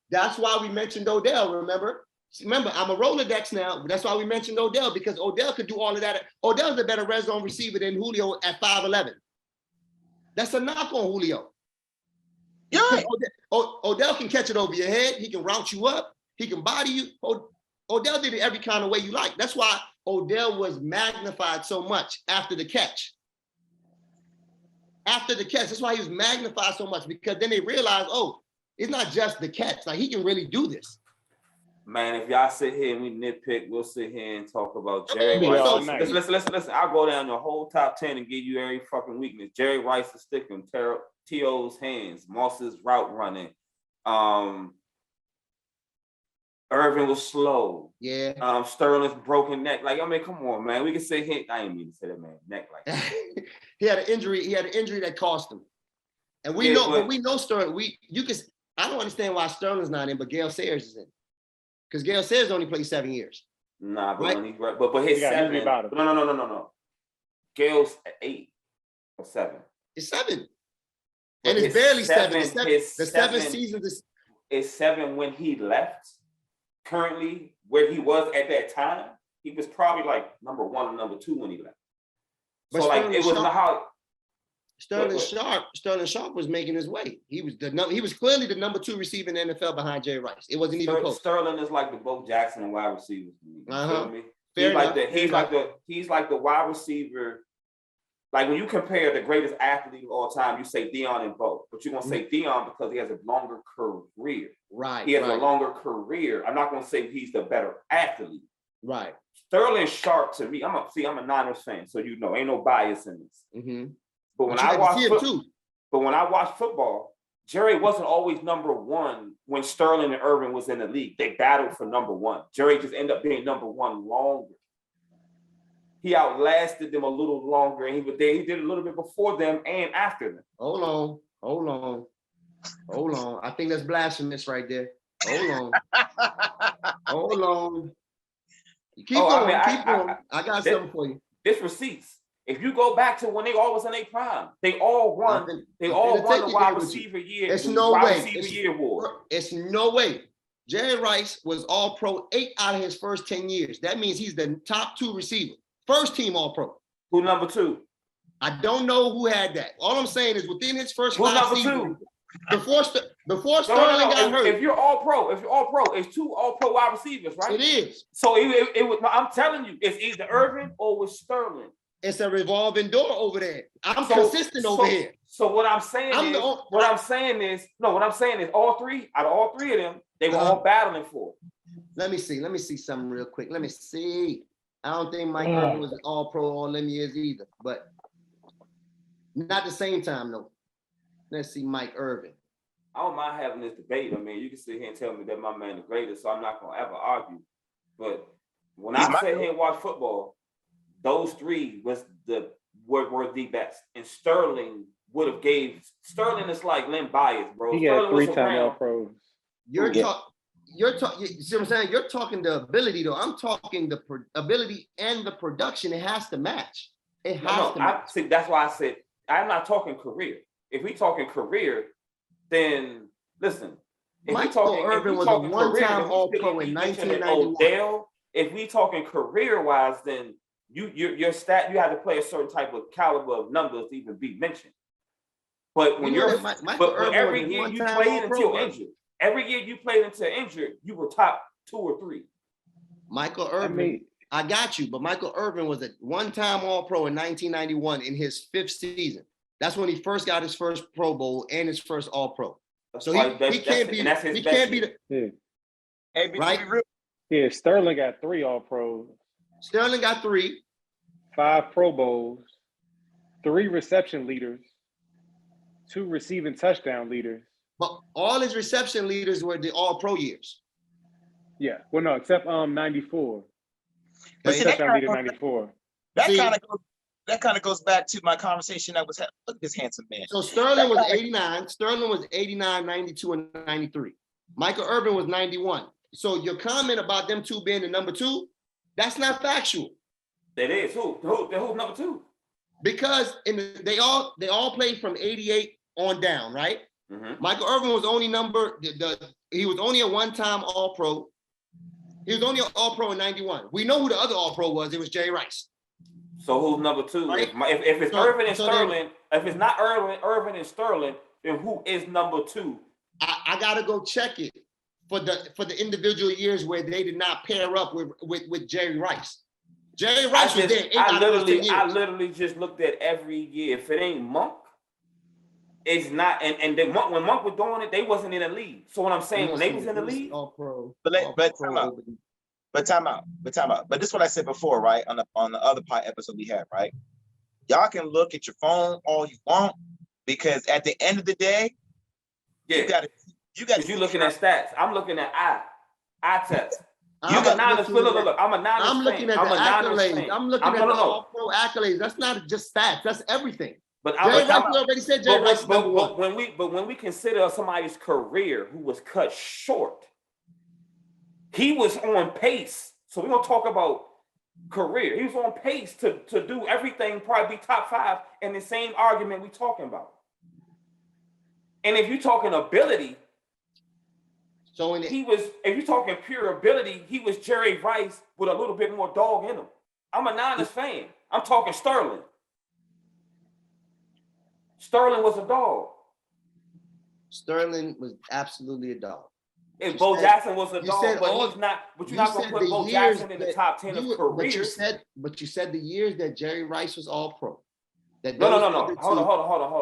that's why we mentioned Odell. Remember, I'm a Rolodex now, but that's why we mentioned Odell, because Odell could do all of that. Odell's a better red zone receiver than Julio at 5'11". That's a knock on Julio. Yeah. Odell can catch it over your head. He can route you up. He can body you. Odell did it every kind of way you like. That's why Odell was magnified so much after the catch. That's why he was magnified so much, because then they realized, oh, it's not just the catch. Like, he can really do this. Man, if y'all sit here and we nitpick, we'll sit here and talk about Jerry Rice. Listen. I'll go down your whole top 10 and give you every fucking weakness. Jerry Rice is sticking, T.O.'s hands, Moss's route running. Irvin was slow. Yeah. Sterling's broken neck. Like, I mean, come on, man. We can say he. I ain't mean to say that, man. Neck like that. He had an injury that cost him. And we know Sterling. I don't understand why Sterling's not in, but Gale Sayers is in. Because Gale Sayers only played 7 years. Nah, but right? But his 7. No. Gale's 8 or 7. It's 7. And it's barely 7. The 7 seasons is 7 when he left. Currently, where he was at that time, he was probably like number 1 or number 2 when he left. But so like it was not how Sterling Sharp was making his way. He was clearly the number 2 receiver in the NFL behind Jerry Rice. It wasn't even close. Sterling is like the Bo Jackson and wide receivers. Uh-huh. He's like the wide receiver. Like when you compare the greatest athlete of all time, you say Deion and Bo, but you're gonna say Deion because he has a longer career. Right. He has a longer career. I'm not gonna say he's the better athlete. Right. Sterling Sharp to me, I'm a Niners fan, so you know, ain't no bias in this. Mm-hmm. But when I watch football, Jerry wasn't always number 1 when Sterling and Irvin was in the league. They battled for number 1. Jerry just ended up being number 1 longer. He outlasted them a little longer, and he did a little bit before them and after them. Hold on. I think that's blasphemous right there. Hold on. Keep going. I got something for you. This receipts. If you go back to when they all was in their prime, they all won the wide receiver year. It's no way. Award. It's no way. Jerry Rice was all pro 8 out of his first 10 years. That means he's the top 2 receiver. First team all pro. Who number 2? I don't know who had that. All I'm saying is within his first 5 seasons, before Sterling got hurt. If you're all pro, it's 2 all pro wide receivers, right? It is. So it was. I'm telling you, it's either Irvin or with Sterling. It's a revolving door over there. I'm consistent over here. So what I'm saying is all 3 out of all 3 of them, they were all battling for it. Let me see something real quick. Let me see. I don't think Mike Irvin was an all pro all them years either, but not the same time though. Let's see Mike Irvin. I don't mind having this debate. I mean, you can sit here and tell me that my man the greatest, so I'm not gonna ever argue. But when I sit here and watch football, those three were the best. And Sterling would have gave Sterling is like Unbiased, bro. He Sterling had 3-time All-Pros. You're talking. You see what I'm saying? You're talking the ability, though. I'm talking the ability and the production. It has to match. It has to match. See, that's why I said I'm not talking career. If we talking career, then listen. If Michael Irvin was a one-time All-Pro in 1991. Odell, if we talking career-wise, then your stat, you have to play a certain type of caliber of numbers to even be mentioned. But when every year you played until injured. Every year you played until injured, you were top 2 or 3. Michael Irvin, I got you, but Michael Irvin was a one-time All-Pro in 1991 in his 5th season. That's when he first got his first Pro Bowl and his first All-Pro. So he can't be right. Yeah, Sterling got 3 All-Pros. Sterling got 3, 5 Pro Bowls, 3 reception leaders, 2 receiving touchdown leaders. But all his reception leaders were the All-Pro years. Yeah, well, no, except 94. But see, touchdown leader 94. That kind of goes back to my conversation that was having. Look at this handsome man. So Sterling was 89. Sterling was 89, 92, and 93. Michael Irvin was 91. So your comment about them two being the number 2, that's not factual. It is. Who's number 2? Because they all played from 88 on down, right? Mm-hmm. Michael Irvin was only he was only a one-time All-Pro. He was only an All-Pro in 91. We know who the other All-Pro was. It was Jerry Rice. So who's number 2? Right? If it's Irvin and Sterling, if it's not Irvin and Sterling, then who is number 2? I gotta go check it for the individual years where they did not pair up with Jerry Rice. Jerry Rice was there. I literally just looked at every year. If it ain't Monk, it's not. And then when Monk was doing it, they wasn't in the league. So what I'm saying, when they was in the league, But time out. But this is what I said before, right? On the other episode we had, right? Y'all can look at your phone all you want, because at the end of the day, you got. You looking at stats. I'm looking at eye test. I'm looking at the accolades. I'm looking at the All-Pro accolades. That's not just stats. That's everything. But Jerry Rice already said Jerry Rice is number 1. When we consider somebody's career who was cut short, he was on pace. So we're gonna talk about career. He was on pace to do everything, probably be top 5 in the same argument we talking about. And if you're talking ability, if you're talking pure ability, he was Jerry Rice with a little bit more dog in him. I'm a Niners fan. I'm talking Sterling. Sterling was a dog. Sterling was absolutely a dog. If Bo Jackson was a dog, but he's not. But you're not going to put Bo Jackson in the top 10 of career. But you said the years that Jerry Rice was All-Pro. No. Hold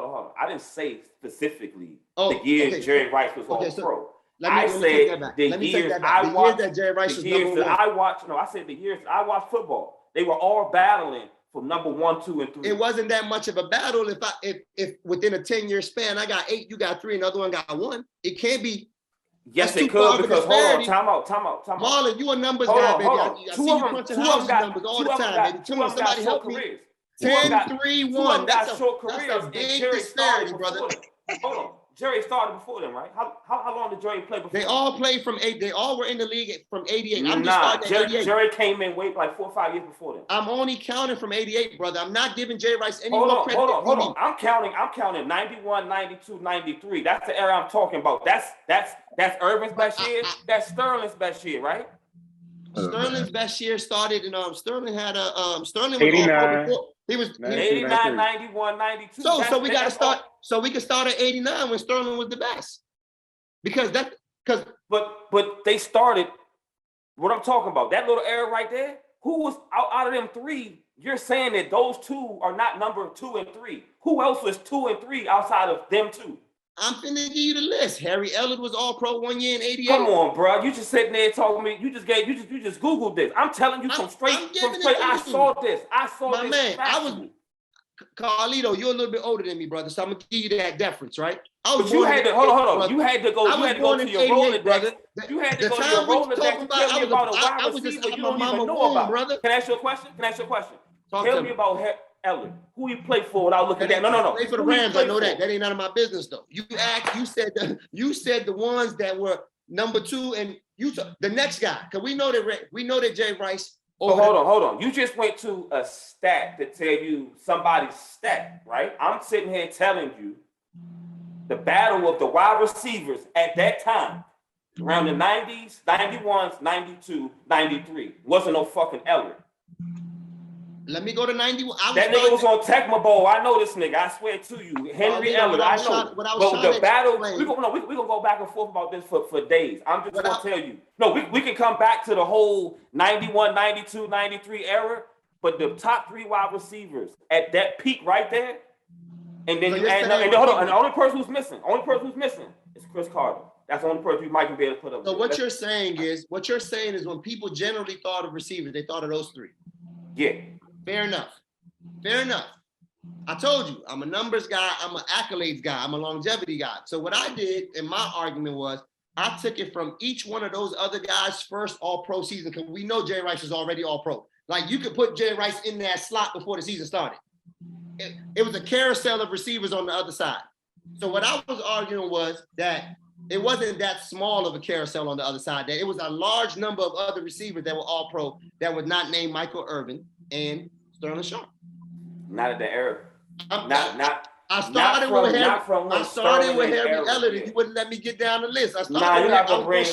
on. I didn't say specifically the years Jerry Rice was All-Pro. I said the years I watched. The years that I watched. No, I said the years I watched football. They were all battling for number 1, 2, and 3. It wasn't that much of a battle. If within a 10-year span, I got 8, you got 3, another one got 1. It can't be. Yes, it could, because hold on, time out. Marlon, you a numbers guy, baby. I see you crunching house numbers all the time, baby. Come on, somebody help me. 10, 3, 1. That's a big disparity, brother. Hold on. Jerry started before them, right? How long did Jerry play before? They all played from 8. They all were in the league from 88. Jerry came in like 4 or 5 years before them. I'm only counting from 88, brother. I'm not giving Jerry Rice any more credit. Hold on. I'm counting 91, 92, 93. That's the era I'm talking about. That's Irvin's best year. That's Sterling's best year, right? Sterling's best year started in Sterling had a Sterling was 89. before. He was 89, 91, 92. So we got to start. So we can start at 89 when Sterling was the best, but they started. What I'm talking about, that little era right there. Who was out of them 3? You're saying that those 2 are not number 2 and 3. Who else was 2 and 3 outside of them 2? I'm finna give you the list. Harry Elliott was All-Pro 1 year in 88. Come on, bro. You just sitting there talking to me. You just Googled this. I'm telling you from straight. I saw this. My man, Carlito, you're a little bit older than me, brother, so I'm gonna give you that deference, right? But you had to hold on. Brother. You had to go. You had to go to your Rolodex. You had to go to your Rolodex and tell me about a wide receiver you don't even know about. Brother. Can I ask you a question? Tell me about Ellen. Who he played for without looking at? No. Play for the Rams. I know that. That ain't none of my business though. You said the ones that were number 2, and the next guy, because we know that Jay Rice. So hold on. You just went to a stat to tell you somebody's stat, right? I'm sitting here telling you the battle of the wide receivers at that time, around the 90s, 91s, 92, 93. Wasn't no fucking Eller. Let me go to 91. That nigga was on Tecmo Bowl. I know this nigga. I swear to you. Henry Eller. I know. But the battle, we're going to go back and forth about this for days. I'm just going to tell you. No, we can come back to the whole 91, 92, 93 era, but the top 3 wide receivers at that peak right there, and then and hold on, and the only person who's missing is Chris Carter. That's the only person you might be able to put up. So what you're saying is when people generally thought of receivers, they thought of those 3. Yeah. Fair enough. I told you, I'm a numbers guy, I'm an accolades guy, I'm a longevity guy. So what I did in my argument was I took it from each one of those other guys' first all-pro season, because we know Jay Rice was already all-pro. Like, you could put Jay Rice in that slot before the season started. It was a carousel of receivers on the other side. So what I was arguing was that it wasn't that small of a carousel on the other side, that it was a large number of other receivers that were all-pro that were not named Michael Irvin and Sterling Sharp. Not at the era. I started with Harry Elliott. You wouldn't let me get down the list. You're not gonna bring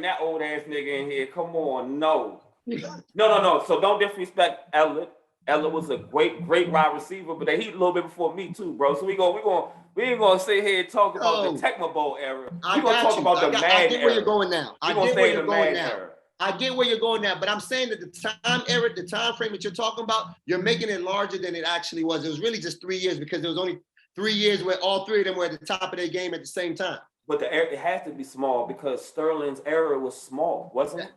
that old ass nigga in here. Come on, no. So don't disrespect Elliott. Elliott was a great wide receiver, but he a little bit before me too, bro. So we ain't gonna sit here and talk about the Tecmo Bowl era. We're gonna talk about the Madden era. I get where you're going now. I get where you're going now, but I'm saying that the time frame that you're talking about, you're making it larger than it actually was. It was really just 3 years, because there was only 3 years where all 3 of them were at the top of their game at the same time. But it has to be small because Sterling's era was small, wasn't it?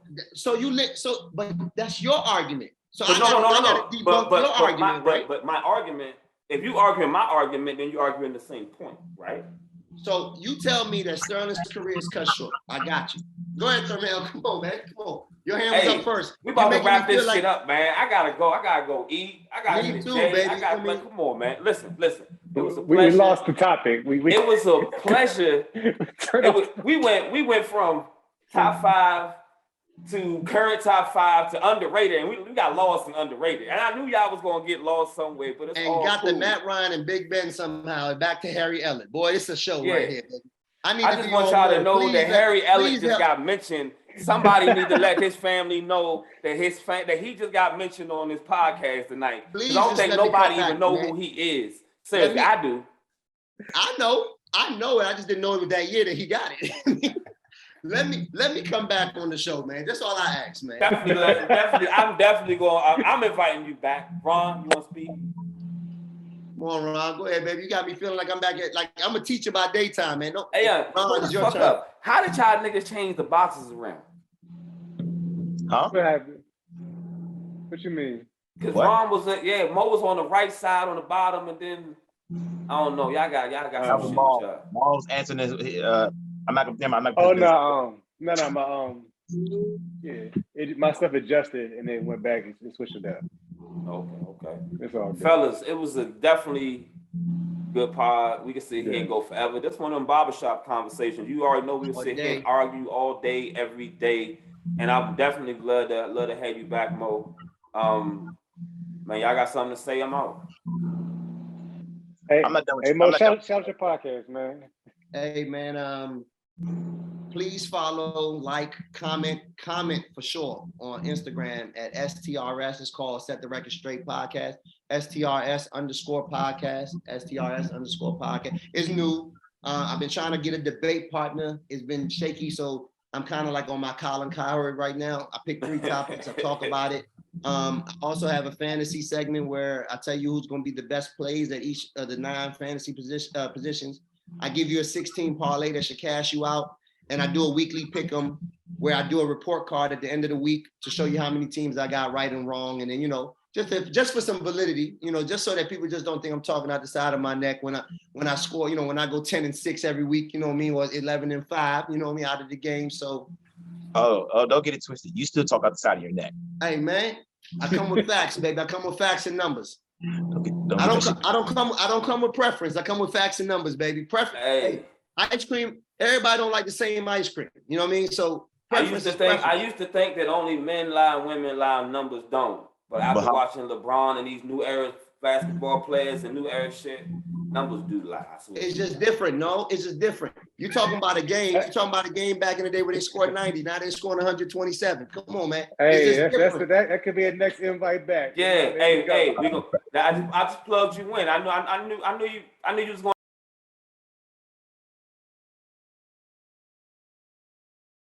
But that's your argument. So but right? But my argument, if you arguing my argument, then you're arguing the same point, right? So you tell me that Sterling's career is cut short. I got you. Go ahead, Terrell. Come on, man. Come on. Your hand was up first. We about to wrap this shit up, man. I gotta go eat. I gotta eat baby. Come on, man. Listen. It was a pleasure. We lost the topic. It was a pleasure. We went from top 5 to current top 5 to underrated, and we got lost and underrated. And I knew y'all was gonna get lost somewhere, but it's all got cool. the Matt Ryan and Big Ben somehow back to Harry Elliott. Boy, it's a show right here, baby. I just want y'all to know that Harry Elliott just got mentioned. Somebody need to let his family know that that he just got mentioned on this podcast tonight. I don't think nobody even know who he is. Seriously, I do. I know it. I just didn't know it was that year that he got it. Let me come back on the show, man. That's all I ask, man. Definitely. I'm definitely going. I'm inviting you back. Ron, you want to speak? Come on, Ron. Go ahead, baby. You got me feeling like I'm back at, like I'm a teacher by daytime, man. Ron, it's your turn. Up. How did y'all niggas change the boxes around? Huh? What happened? What you mean? Because Ron was Mo was on the right side on the bottom, and then I don't know. Y'all got some shit. Maul was answering this. I'm not gonna. Oh no, my stuff adjusted and then went back and switched it up. Okay. It's all good. Fellas, it was a definitely good pod. We can sit here and go forever. That's one of them barbershop conversations. You already know we can sit here and argue all day, every day. And I'm definitely glad to have you back, Mo. Man, y'all got something to say? I'm out. Hey, Mo, shout out your podcast, man. Hey, man. Please follow, like, comment for sure on Instagram at STRS. It's called Set the Record Straight Podcast. STRS_podcast. STRS_podcast. It's new. I've been trying to get a debate partner. It's been shaky, so I'm kind of like on my Colin Cowherd right now. I pick 3 topics. I talk about it. I also have a fantasy segment where I tell you who's going to be the best plays at each of the 9 fantasy positions. I give you a 16 parlay that should cash you out. And I do a weekly pick 'em where I do a report card at the end of the week to show you how many teams I got right and wrong. And then, just for some validity, just so that people just don't think I'm talking out the side of my neck when I score, when I go 10-6 every week, you know what I mean, or 11-5, you know what I mean, out of the game. So don't get it twisted. You still talk out the side of your neck. hey man, I come with facts, baby. I come with facts and numbers. I don't come with preference. I come with facts and numbers, baby. Preference. Hey, ice cream. Everybody don't like the same ice cream. You know what I mean? So I used to think that only men lie, women lie, numbers don't. But after watching LeBron and these new era basketball players and new era shit, numbers do lie. It's just different. No, it's just different. You're talking about a game. You're talking about a game back in the day where they scored 90. Now they're scoring 127. Come on, man. Hey, that could be a next invite back. Yeah. Hey, we go. I just plugged you in. I knew you was going.